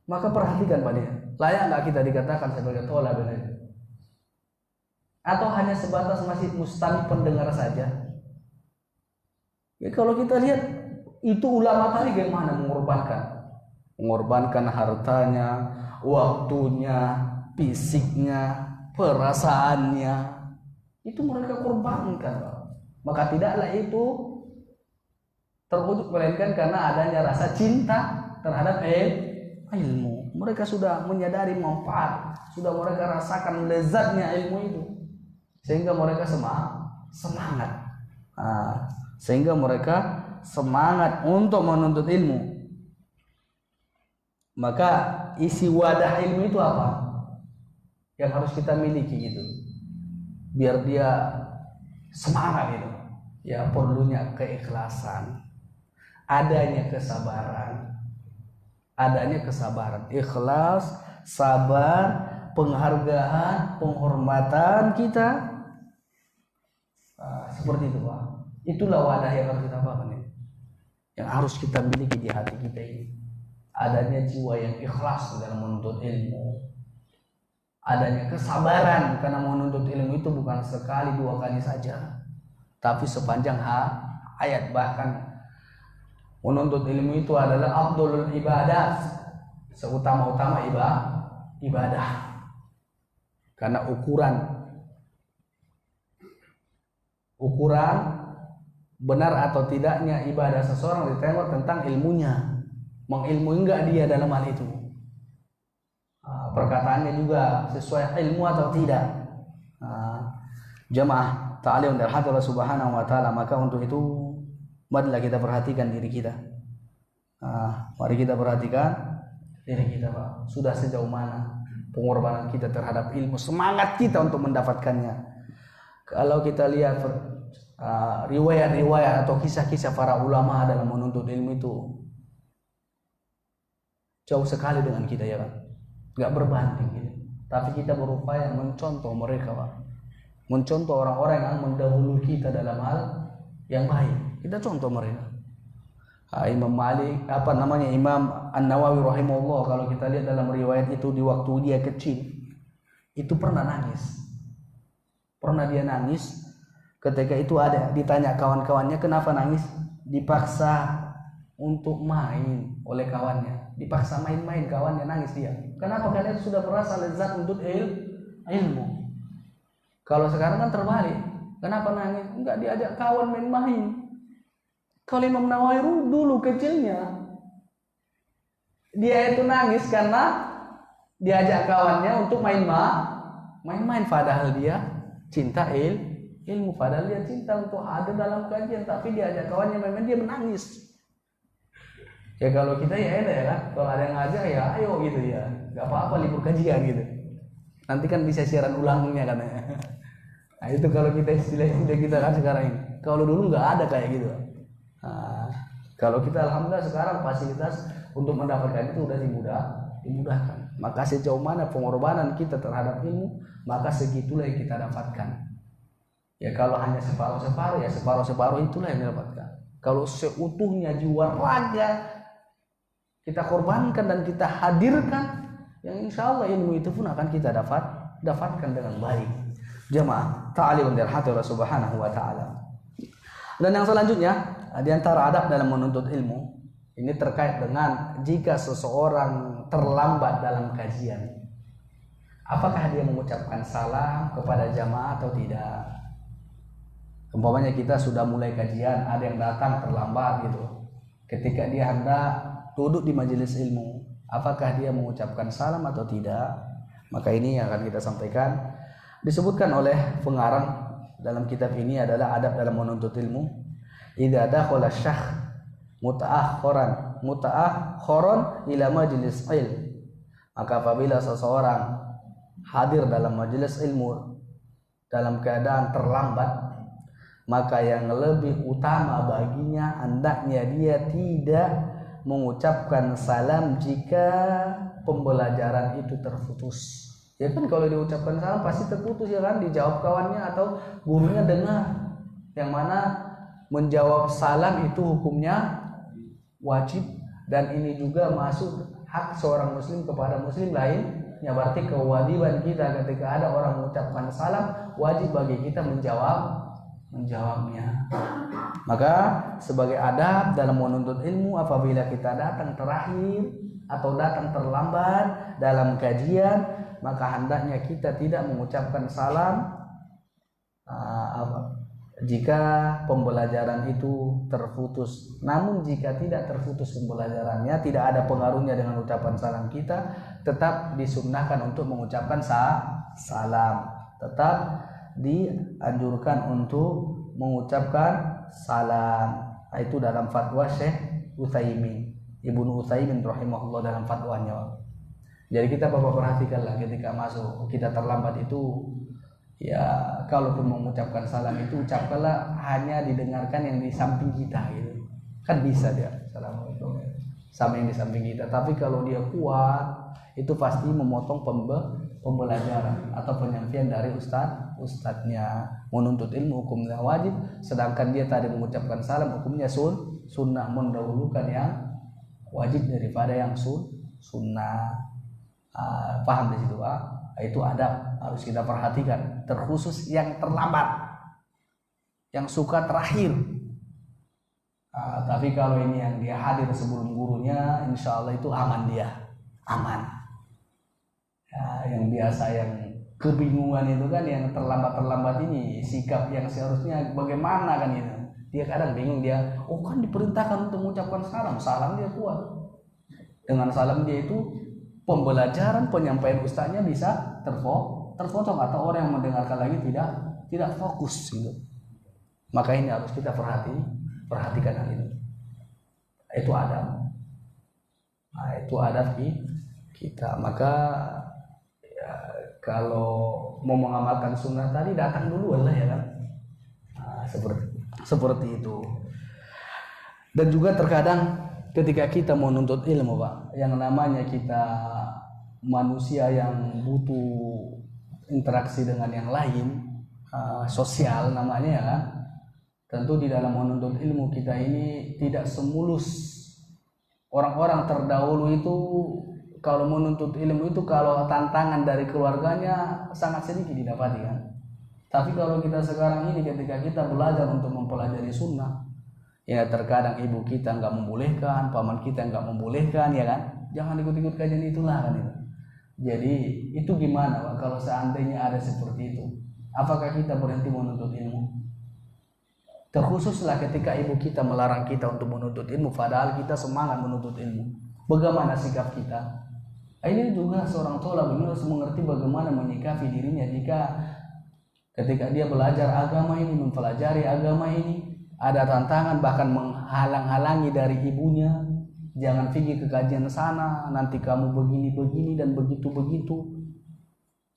Maka perhatikan Pak dia. Layak nggak kita dikatakan sebagai tolak benar? Atau hanya sebatas masih mustami pendengar saja? Ya, kalau kita lihat itu ulama tadi bagaimana mengorbankan hartanya, waktunya, fisiknya, perasaannya, itu mereka korbankan. Maka tidaklah itu terwujud melainkan karena adanya rasa cinta terhadap ilmu. Mereka sudah menyadari manfaat, sudah mereka rasakan lezatnya ilmu itu, sehingga mereka semangat. Sehingga mereka semangat untuk menuntut ilmu. Maka isi wadah ilmu itu apa? Yang harus kita miliki gitu, biar dia semangat itu. Ya perlunya keikhlasan, adanya kesabaran, ikhlas, sabar, penghargaan, penghormatan kita. Seperti itu Pak. Itulah wadah yang harus kita bangun, yang harus kita miliki di hati kita ini. Adanya jiwa yang ikhlas dalam menuntut ilmu, adanya kesabaran karena menuntut ilmu itu bukan sekali dua kali saja, tapi sepanjang hayat. Bahkan menuntut ilmu itu adalah afdhalul ibadah, seutama-utama ibadah. Karena ukuran benar atau tidaknya ibadah seseorang ditengok tentang ilmunya, mengilmui enggak dia dalam hal itu, perkataannya juga sesuai ilmu atau tidak. Jamaah ta'lim dari Allah Subhanahu wa taala. Maka untuk itu marilah kita perhatikan diri kita. Mari kita perhatikan diri kita Pak. Sudah sejauh mana pengorbanan kita terhadap ilmu, semangat kita untuk mendapatkannya. Kalau kita lihat riwayat-riwayat atau kisah-kisah para ulama dalam menuntut ilmu itu jauh sekali dengan kita ya Pak, nggak berbanding gitu. Tapi kita berupaya mencontoh mereka Pak, mencontoh orang-orang yang mendahului kita dalam hal yang baik. Kita contoh mereka. Imam Malik, Imam An-Nawawi rahimahullah, kalau kita lihat dalam riwayat itu di waktu dia kecil itu pernah dia nangis. Ketika itu ada ditanya kawan-kawannya kenapa nangis, dipaksa untuk main oleh kawannya, dipaksa main-main, kawannya nangis dia. Kenapa? Karena itu sudah merasa lezat untuk ilmu. Kalau sekarang kan terbalik, kenapa nangis? Enggak, diajak kawan main-main. Kalau Imam Nawawi dulu kecilnya dia itu nangis karena diajak kawannya untuk main-main, padahal dia cinta ilmu, padahal dia cinta untuk ada dalam kajian, tapi diajak kawannya main-main dia menangis. Ya kalau kita ya enak ya kan, kalau ada yang ngajak ya ayo gitu ya, nggak apa-apa libur kajian gitu, nanti kan bisa siaran ulangnya kan. Nah itu kalau kita istilah kita kan sekarang ini. Kalau dulu nggak ada kayak gitu. Kalau kita alhamdulillah sekarang fasilitas untuk mendapatkan itu udah dimudahkan. Maka sejauh mana pengorbanan kita terhadap ilmu, maka segitulah yang kita dapatkan. Ya kalau hanya separuh-separuh, ya separuh-separuh itulah yang didapatkan. Kalau seutuhnya jiwa raga kita korbankan dan kita hadirkan, yang insya Allah ilmu itu pun akan kita dapatkan dengan baik. Jamaah ta'alim dirhati Allah subhanahu wa ta'ala. Dan yang selanjutnya, di antara adab dalam menuntut ilmu, ini terkait dengan jika seseorang terlambat dalam kajian, apakah dia mengucapkan salam kepada jamaah atau tidak? Umpamanya kita sudah mulai kajian, ada yang datang terlambat gitu. Ketika dia hendak duduk di majelis ilmu, apakah dia mengucapkan salam atau tidak? Maka ini yang akan kita sampaikan. Disebutkan oleh pengarang dalam kitab ini adalah adab dalam menuntut ilmu. Idza dakhala syekh muta'akhkharan ila majlis ilm, maka apabila seseorang hadir dalam majelis ilmu dalam keadaan terlambat, maka yang lebih utama baginya hendaknya dia tidak mengucapkan salam jika pembelajaran itu terputus. Ya kan kalau diucapkan salam pasti terputus, ya kan, dijawab kawannya atau gurunya dengar. Yang mana menjawab salam itu hukumnya wajib, dan ini juga masuk hak seorang muslim kepada muslim lainnya. Berarti kewajiban kita ketika ada orang mengucapkan salam, wajib bagi kita menjawabnya. Maka sebagai adab dalam menuntut ilmu, apabila kita datang terakhir atau datang terlambat dalam kajian, maka hendaknya kita tidak mengucapkan salam jika pembelajaran itu terputus. Namun jika tidak terputus pembelajarannya, tidak ada pengaruhnya dengan ucapan salam kita, tetap disunnahkan untuk mengucapkan salam. Tetap dianjurkan untuk mengucapkan salam. Itu dalam fatwa Syekh Utsaimin, Ibnu Utsaimin rahimahullah dalam fatwanya. Jadi kita Bapak perhatikanlah ketika masuk, kita terlambat itu, ya kalaupun mengucapkan salam itu ucapkanlah hanya didengarkan yang di samping kita gitu. Kan bisa dia assalamualaikum sama yang di samping kita. Tapi kalau dia kuat, itu pasti memotong pembelajaran atau penyampaian dari ustadznya. Menuntut ilmu hukumnya wajib, sedangkan dia tadi mengucapkan salam hukumnya sunnah, mendahulukan yang wajib daripada yang sunnah. Paham di situ, Pak? Itu adab harus kita perhatikan, terkhusus yang terlambat, yang suka terakhir. Tapi kalau ini yang dia hadir sebelum gurunya, insya Allah itu aman, dia aman. Yang biasa yang kebingungan itu kan, yang terlambat ini sikap yang seharusnya bagaimana kan itu. Dia kadang bingung, dia kan diperintahkan untuk mengucapkan salam dia kuat. Dengan salam dia itu pembelajaran penyampaian ustaznya bisa terpotong atau orang yang mendengarkan lagi tidak fokus gitu. Maka ini harus kita perhatikan hal ini. Itu adab. Itu adab kita. Maka ya, kalau mau mengamalkan sunnah tadi datang dulu lah ya kan. Seperti itu. Dan juga terkadang ketika kita mau nuntut ilmu, Pak, yang namanya kita manusia yang butuh interaksi dengan yang lain, sosial namanya ya kan. Tentu di dalam menuntut ilmu kita ini tidak semulus orang-orang terdahulu itu. Kalau menuntut ilmu itu, kalau tantangan dari keluarganya sangat sedikit didapati kan. Tapi kalau kita sekarang ini ketika kita belajar untuk mempelajari sunnah, ya terkadang ibu kita nggak membolehkan, paman kita nggak membolehkan, ya kan? Jangan ikut-ikut kajian itulah kan itu. Jadi itu gimana, Pak, kalau seandainya ada seperti itu? Apakah kita berhenti menuntut ilmu? Terkhususlah ketika ibu kita melarang kita untuk menuntut ilmu, padahal kita semangat menuntut ilmu. Bagaimana sikap kita? Ini juga seorang tolak harus mengerti bagaimana menyikapi dirinya jika ketika dia belajar agama ini, mempelajari agama ini, ada tantangan bahkan menghalang-halangi dari ibunya. Jangan pergi ke kajian sana, nanti kamu begini dan begitu.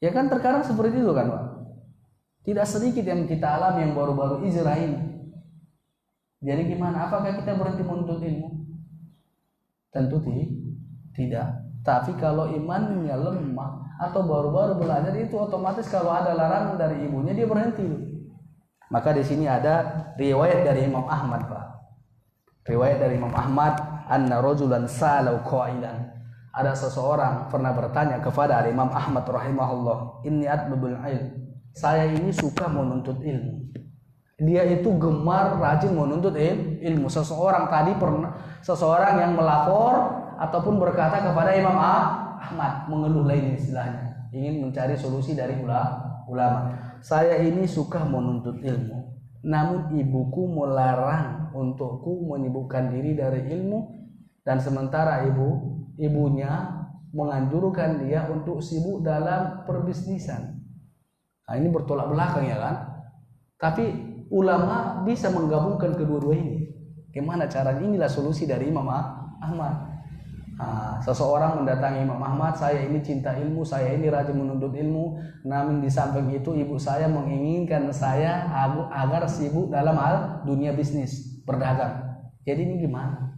Ya kan terkadang seperti itu kan, Pak. Tidak sedikit yang kita alami yang baru-baru hijrah ini. Jadi gimana? Apakah kita berhenti menuntut ilmu? Tentu tidak. Tapi kalau imannya lemah atau baru-baru belajar, itu otomatis kalau ada larangan dari ibunya dia berhenti. Maka di sini ada riwayat dari Imam Ahmad, Pak. Riwayat dari Imam Ahmad, anna rajulan salau qailan. Ada seseorang pernah bertanya kepada Imam Ahmad rahimahullah, inni atlubul ilm. Saya ini suka menuntut ilmu. Dia itu gemar rajin menuntut ilmu. Seseorang yang melapor ataupun berkata kepada Imam Ahmad, mengeluh lain istilahnya, ingin mencari solusi dari ulama. Saya ini suka menuntut ilmu, namun ibuku melarang untukku menyibukkan diri dari ilmu, dan sementara ibunya menganjurkan dia untuk sibuk dalam perbisnisan. Nah, ini bertolak belakang ya kan? Tapi ulama bisa menggabungkan kedua-dua ini. Gimana caranya? Inilah solusi dari Imam Ahmad. Nah, seseorang mendatangi Imam Ahmad, saya ini cinta ilmu, saya ini rajin menuntut ilmu, namun di samping itu ibu saya menginginkan saya agar sibuk dalam hal dunia bisnis, berdagang. Jadi ini gimana?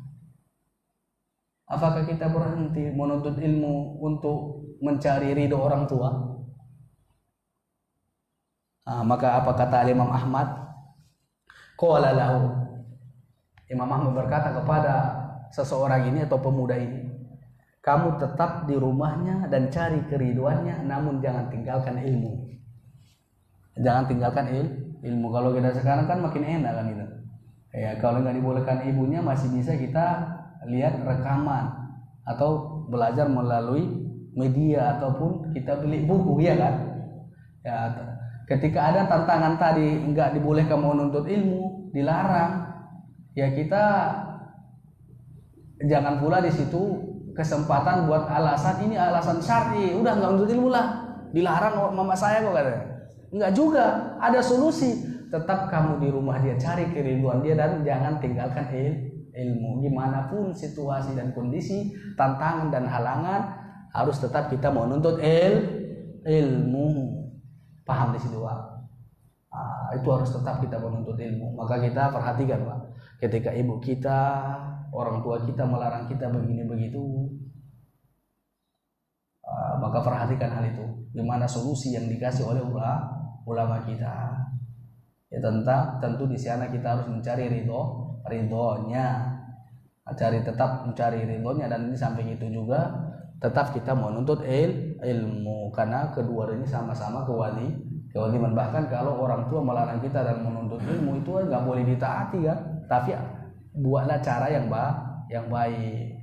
Apakah kita berhenti menuntut ilmu untuk mencari ridho orang tua? Maka apa kata Imam Ahmad? Qala lahu. Imam Ahmad berkata kepada seseorang ini atau pemuda ini, kamu tetap di rumahnya dan cari keriduannya, namun jangan tinggalkan ilmu. Jangan tinggalkan ilmu. Kalau kita sekarang kan makin enak kan itu. Ya, kalau nggak dibolehkan ibunya masih bisa kita lihat rekaman atau belajar melalui media ataupun kita beli buku, ya kan? Ya, ketika ada tantangan tadi nggak dibolehkan menuntut ilmu, dilarang, ya kita jangan pula di situ kesempatan buat alasan ini alasan syar'i, udah nggak menuntut ilmu lah, dilarang mama saya kok katanya. Nggak juga, ada solusi. Tetap kamu di rumah dia, cari kerinduan dia dan jangan tinggalkan ilmu. Gimana pun situasi dan kondisi, tantangan dan halangan, harus tetap kita menuntut ilmu. Paham di situ, Pak? Itu harus tetap kita menuntut ilmu. Maka kita perhatikan, Pak, ketika ibu kita, orang tua kita melarang kita begini begitu, maka perhatikan hal itu. Gimana solusi yang dikasih oleh ulama kita? Ya tentu di sana kita harus mencari ridhonya, tetap mencari ridhonya, dan di samping itu juga tetap kita menuntut ilmu, karena kedua ini sama-sama kewaliman. Bahkan kalau orang tua melarang kita dan menuntut ilmu itu nggak boleh ditaati kan, tapi buatlah cara yang baik.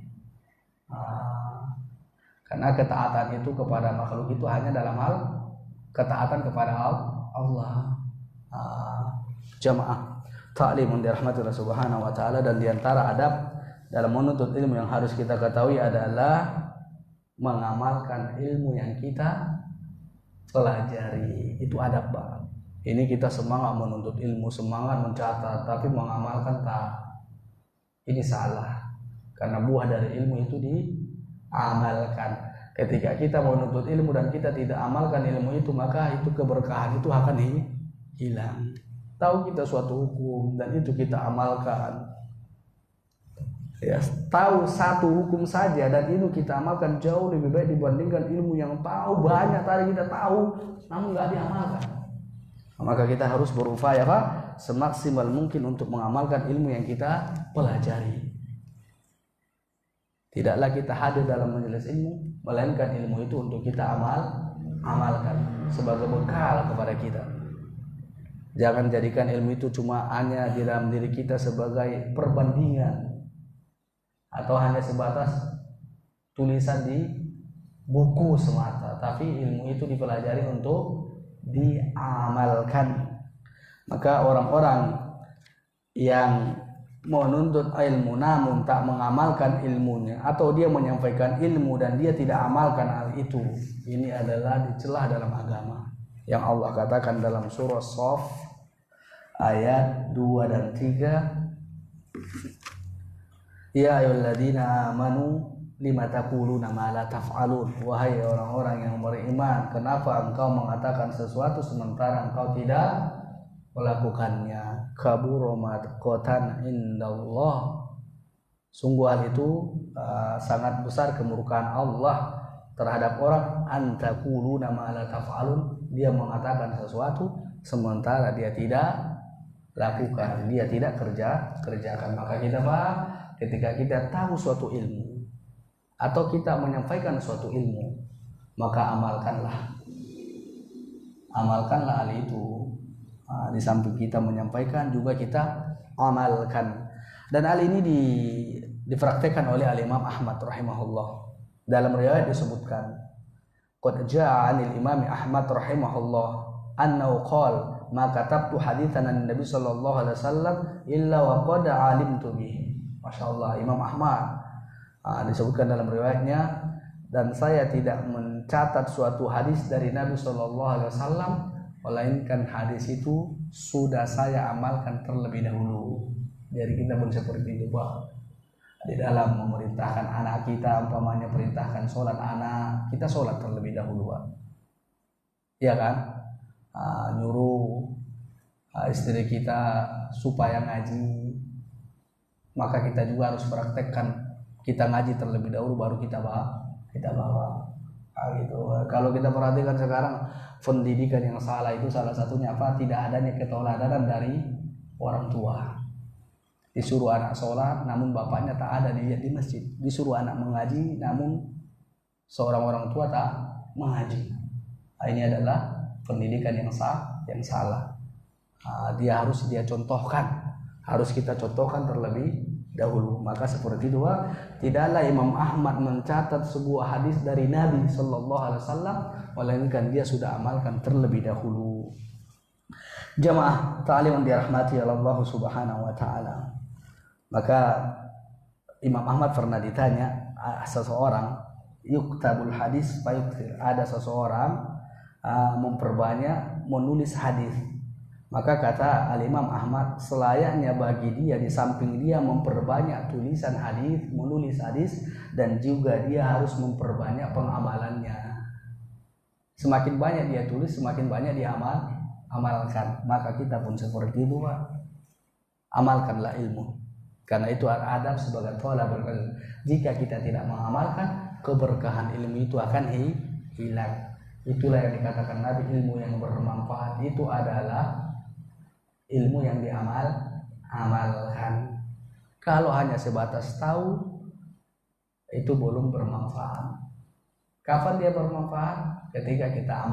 Karena ketaatan itu kepada makhluk itu hanya dalam hal ketaatan kepada Allah. Jamaah ta'limun dirahmatillah subhanahu wa ta'ala, dan diantara adab dalam menuntut ilmu yang harus kita ketahui adalah mengamalkan ilmu yang kita pelajari. Itu adab, Pak. Ini kita semangat menuntut ilmu, semangat mencatat, tapi mengamalkan tak. Ini salah, karena buah dari ilmu itu diamalkan. Ketika kita menuntut ilmu dan kita tidak amalkan ilmu itu, maka itu keberkahan itu akan hilang. Tahu kita suatu hukum dan itu kita amalkan, ya, tahu satu hukum saja dan itu kita amalkan jauh lebih baik dibandingkan ilmu yang tahu banyak tadi kita tahu namun nggak diamalkan. Maka kita harus berupaya, Pak, semaksimal mungkin untuk mengamalkan ilmu yang kita pelajari. Tidaklah kita hadir dalam majelis ilmu, melainkan ilmu itu untuk kita amalkan sebagai bekal kepada kita. Jangan jadikan ilmu itu cuma hanya di dalam diri kita sebagai perbandingan atau hanya sebatas tulisan di buku semata, tapi ilmu itu dipelajari untuk diamalkan. Maka orang-orang yang menuntut ilmu namun tak mengamalkan ilmunya, atau dia menyampaikan ilmu dan dia tidak amalkan hal itu, ini adalah dicela dalam agama. Yang Allah katakan dalam surah Shaf ayat 2 dan 3, ya ayyuhalladzina amanu lima taquluna ma la taf'alun. Wahai orang-orang yang beriman, kenapa engkau mengatakan sesuatu sementara engkau tidak melakukannya? Kabura maqtan indallah. Sungguh hal itu sangat besar kemurkaan Allah terhadap orang, antaquluna ma la taf'alun, dia mengatakan sesuatu sementara dia tidak lakukan, dia tidak kerjakan. Maka kita ketika kita tahu suatu ilmu atau kita menyampaikan suatu ilmu, maka amalkanlah hal itu. Di samping kita menyampaikan juga kita amalkan. Dan hal ini dipraktekkan oleh Al-Imam Ahmad rahimahullah. Dalam riwayat disebutkan, qad jaa 'anil Imam Ahmad rahimahullah annahu qala ma katabtu haditsan an-nabi sallallahu alaihi wasallam illa wa qad 'alimtu bihi. Masyaallah, Imam Ahmad disebutkan dalam riwayatnya, dan saya tidak mencatat suatu hadis dari Nabi sallallahu alaihi wasallam melainkan hadis itu sudah saya amalkan terlebih dahulu. Jadi kita pun seperti itu, Pak. Di dalam memerintahkan anak kita, umpamanya perintahkan sholat anak, kita sholat terlebih dahulu, Pak. Iya kan? Nyuruh istri kita supaya ngaji, maka kita juga harus praktekkan. Kita ngaji terlebih dahulu baru kita bawa. Gitu. Kalau kita perhatikan sekarang pendidikan yang salah itu salah satunya apa? Tidak adanya keteladanan dari orang tua. Disuruh anak sholat namun bapaknya tak ada di masjid. Disuruh anak mengaji namun seorang orang tua tak mengaji. Ini adalah pendidikan yang salah. Dia harus kita contohkan terlebih dahulu. Maka seperti itu, tidaklah Imam Ahmad mencatat sebuah hadis dari Nabi sallallahu alaihi wasallam melainkan dia sudah amalkan terlebih dahulu. Jamaah ta'lim yang dirahmati Allah Subhanahu wa taala. Maka Imam Ahmad pernah ditanya seseorang, yuktabul hadis fayukthir, ada seseorang memperbanyak menulis hadis. Maka kata Al-Imam Ahmad, selayaknya bagi dia di samping dia memperbanyak tulisan hadis, menulis hadis, dan juga dia harus memperbanyak pengamalannya. Semakin banyak dia tulis, semakin banyak dia amalkan. Maka kita pun seperti itu, Pak. Amalkanlah ilmu. Karena itu adab sebagai thalabul ilm. Jika kita tidak mengamalkan, keberkahan ilmu itu akan hilang. Itulah yang dikatakan Nabi, ilmu yang bermanfaat itu adalah ilmu yang amalkan. Kalau hanya sebatas tahu, itu belum bermanfaat. Kapan dia bermanfaat? Ketika kita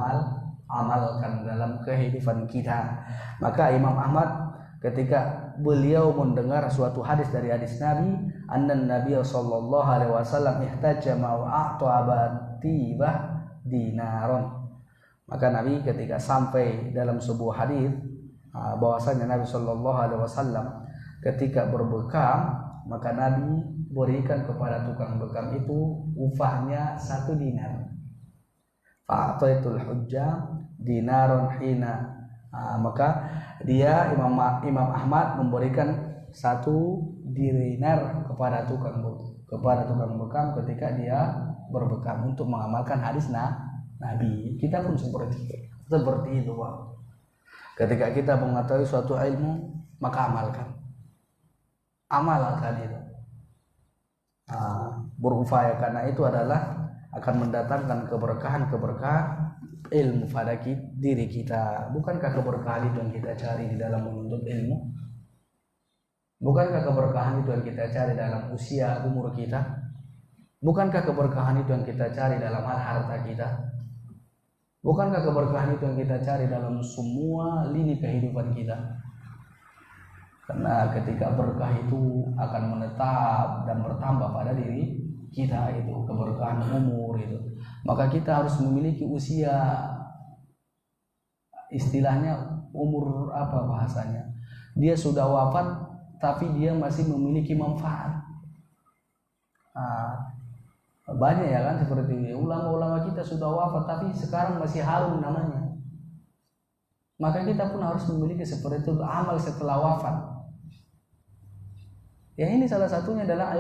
amalkan dalam kehidupan kita. Maka Imam Ahmad ketika beliau mendengar suatu hadis dari hadis Nabi, annan Nabi sallallahu alaihi wasallam ihtajja ma'atu abatibah dinaron. Maka Nabi ketika sampai dalam sebuah hadis bahwasanya Nabi sallallahu alaihi wasallam ketika berbekam, maka Nabi berikan kepada tukang bekam itu upahnya 1 dinar. Fa'ataitul hujjah dinaron hina. Maka dia Imam Ahmad memberikan 1 dinar kepada tukang bekam ketika dia berbekam untuk mengamalkan hadis Nabi. Kita pun seperti itu, Pak. Ketika kita mengetahui suatu ilmu, maka amalkan itu. Berupaya, karena itu adalah akan mendatangkan keberkahan ilmu pada diri kita. Bukankah keberkahan itu yang kita cari di dalam menuntut ilmu? Bukankah keberkahan itu yang kita cari dalam usia umur kita? Bukankah keberkahan itu yang kita cari dalam harta kita? Bukankah keberkahan itu yang kita cari dalam semua lini kehidupan kita? Karena ketika berkah itu akan menetap dan bertambah pada diri kita, itu keberkahan umur itu. Maka kita harus memiliki usia, istilahnya umur apa bahasanya? Dia sudah wafat tapi dia masih memiliki manfaat. Banyak ya kan seperti ini. Ulama-ulama kita sudah wafat tapi sekarang masih harum namanya. Maka kita pun harus memiliki seperti itu, amal setelah wafat. Ya, ini salah satunya adalah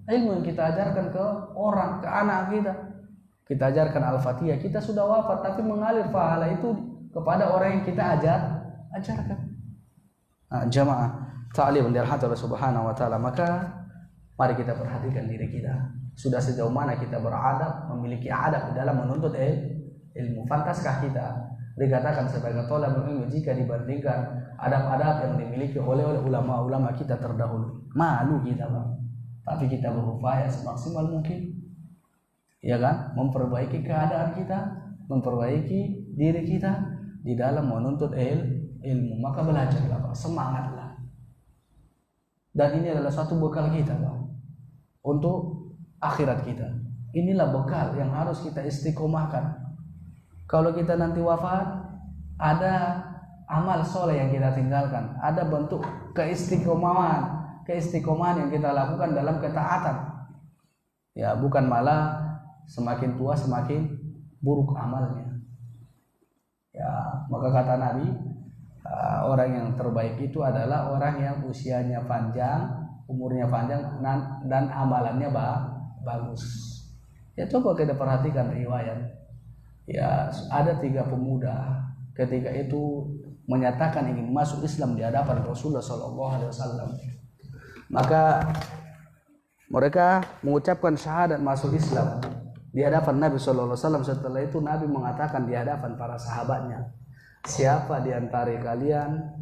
ilmu yang kita ajarkan ke orang, ke anak kita. Kita ajarkan Al-Fatihah, kita sudah wafat tapi mengalir pahala itu kepada orang yang kita ajarkan. Jamaah ta'lim yang dirahmati Allah Subhanahu wa taala. Maka mari kita perhatikan diri kita. Sudah sejauh mana kita beradab, memiliki adab dalam menuntut ilmu. Pantaskah kita dikatakan sebagai thalabul ilmi jika dibandingkan adab-adab yang dimiliki oleh ulama-ulama kita terdahulu. Malu kita, Bang. Tapi kita berupaya semaksimal mungkin, ya kan, memperbaiki keadaan kita, memperbaiki diri kita di dalam menuntut ilmu. Maka belajarlah, Bang. Semangatlah. Dan ini adalah satu bekal kita, Bang, untuk akhirat kita. Inilah bekal yang harus kita istiqomahkan. Kalau kita nanti wafat, ada amal soleh yang kita tinggalkan, ada bentuk keistiqomahan yang kita lakukan dalam ketaatan. Ya, bukan malah semakin tua semakin buruk amalnya. Ya, maka kata Nabi, orang yang terbaik itu adalah orang yang usianya panjang, umurnya panjang, dan amalannya bagus. Ya, coba kita perhatikan riwayat. Ya, ada 3 pemuda ketika itu menyatakan ingin masuk Islam di hadapan Rasulullah SAW. Maka mereka mengucapkan syahadat masuk Islam di hadapan Nabi SAW. Setelah itu Nabi mengatakan di hadapan para sahabatnya, siapa di antara kalian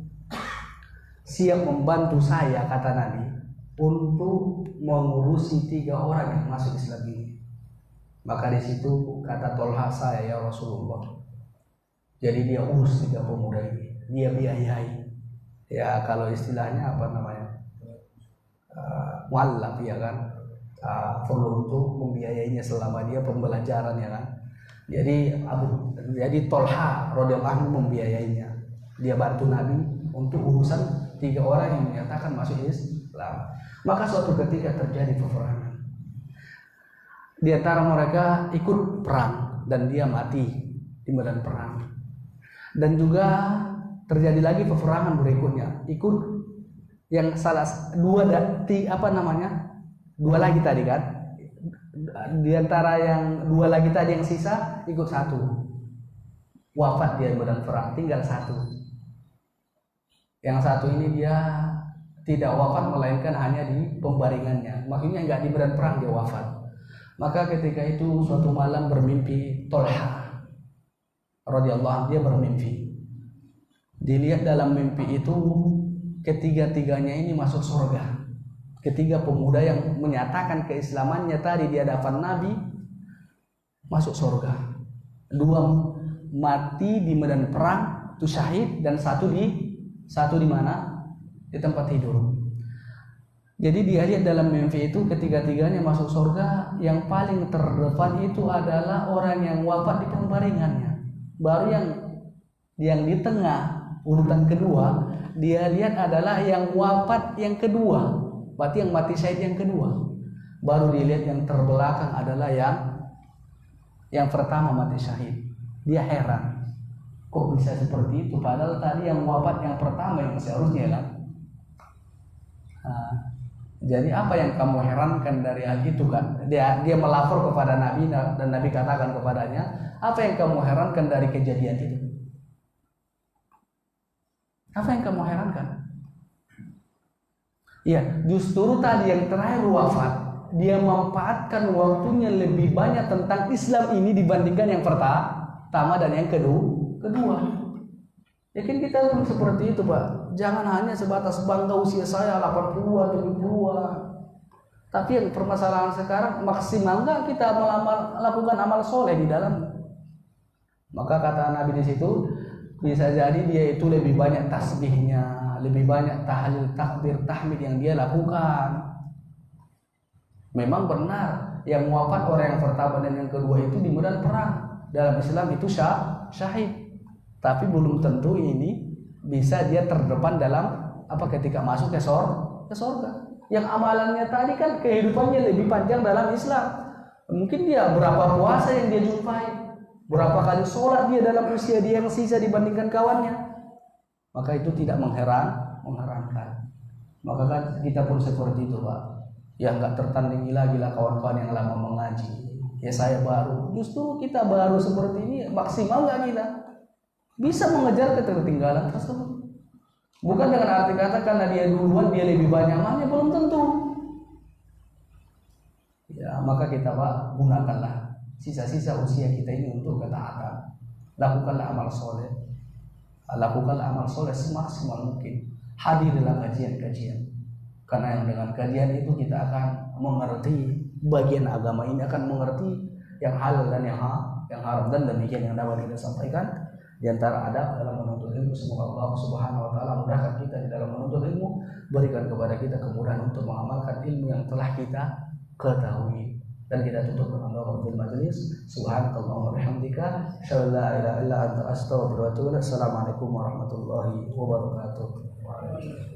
siap membantu saya, kata Nabi, untuk mengurusi 3 orang yang masuk Islam ini? Maka di situ kata Tolha, saya ya Rasulullah. Jadi dia urus 3 pemuda ini, dia biayai. Ya, kalau istilahnya apa namanya, muallaf, ya kan, perlu untuk membiayainya selama dia pembelajaran, ya kan. Jadi Tolha radhiyallahu anhu membiayainya. Dia bantu Nabi untuk urusan 3 orang yang menyatakan masuk Islam. Maka suatu ketika terjadi peperangan. Di antara mereka ikut perang dan dia mati di medan perang. Dan juga terjadi lagi peperangan berikutnya. Ikut yang dua lagi tadi kan. Di antara yang 2 lagi tadi yang sisa ikut 1. Wafat dia di medan perang, tinggal 1. Yang 1 ini dia tidak wafat melainkan hanya di pembaringannya. Maksudnya enggak di medan perang dia wafat. Maka ketika itu suatu malam bermimpi Tolha radhiyallahu anhu, dia bermimpi. Dilihat dalam mimpi itu ketiga-tiganya ini masuk surga. Ketiga pemuda yang menyatakan keislamannya tadi di hadapan Nabi masuk surga. 2 mati di medan perang, itu syahid, dan satu di mana? Di tempat tidur. Jadi dia lihat dalam mimpi itu ketiga-tiganya masuk surga. Yang paling terdepan itu adalah orang yang wafat di pembaringannya. Baru yang di tengah urutan kedua dia lihat adalah yang wafat yang kedua. Berarti yang mati syahid yang kedua. Baru dilihat yang terbelakang adalah yang pertama mati syahid. Dia heran, kok bisa seperti itu? Padahal tadi yang wafat yang pertama yang seharusnya kan. Jadi apa yang kamu herankan dari hal itu kan? Dia melapor kepada Nabi dan Nabi katakan kepadanya, apa yang kamu herankan dari kejadian itu? Apa yang kamu herankan? Ya, justru tadi yang terakhir wafat, dia memanfaatkan waktunya lebih banyak tentang Islam ini dibandingkan yang pertama dan yang kedua. Yakin kita pun seperti itu, Pak. Jangan hanya sebatas bangga usia saya 80-an, 70-an. Tapi yang permasalahan sekarang, maksimal enggak kita melakukan amal soleh di dalam. Maka kata Nabi di situ, bisa jadi dia itu lebih banyak tasbihnya, lebih banyak tahlil, takbir, tahmid yang dia lakukan. Memang benar, yang wafat orang yang pertama dan yang kedua itu di medan perang. Dalam Islam itu syahid. Tapi belum tentu ini bisa dia terdepan dalam ketika masuk ke surga. Yang amalannya tadi kan kehidupannya lebih panjang dalam Islam. Mungkin dia berapa puasa yang dia jumpai, berapa kali sholat dia dalam usia dia yang sisa dibandingkan kawannya. Maka itu tidak mengherankan. Maka kan kita pun seperti itu, Pak. Ya nggak tertandingi lagi lah kawan-kawan yang lama mengaji. Ya saya baru. Justru kita baru seperti ini, maksimal nggak kita? Bisa mengejar ketertinggalan tersebut. Bukan dengan arti kata karena dia duluan dia lebih banyak amalnya, belum tentu. Ya, maka kita, Pak, gunakanlah sisa-sisa usia kita ini untuk ketaatan, lakukanlah amal soleh, lakukanlah amal soleh semaksimal mungkin. Hadirilah kajian-kajian, karena yang dengan kajian itu kita akan mengerti bagian agama ini, akan mengerti yang halal dan yang haram, dan demikian yang dapat kita sampaikan di antara adab dalam menuntut ilmu. Semoga Allah Subhanahu wa taala mudahkan kita di dalam menuntut ilmu, berikan kepada kita kemudahan untuk mengamalkan ilmu yang telah kita ketahui. Dan kita tutup dengan doa bil majlis. Subhanakallahumma wa bihamdika, asyhadu an la ilaha illa anta, astaghfiruka wa atubu ilaik. Assalamualaikum warahmatullahi wabarakatuh.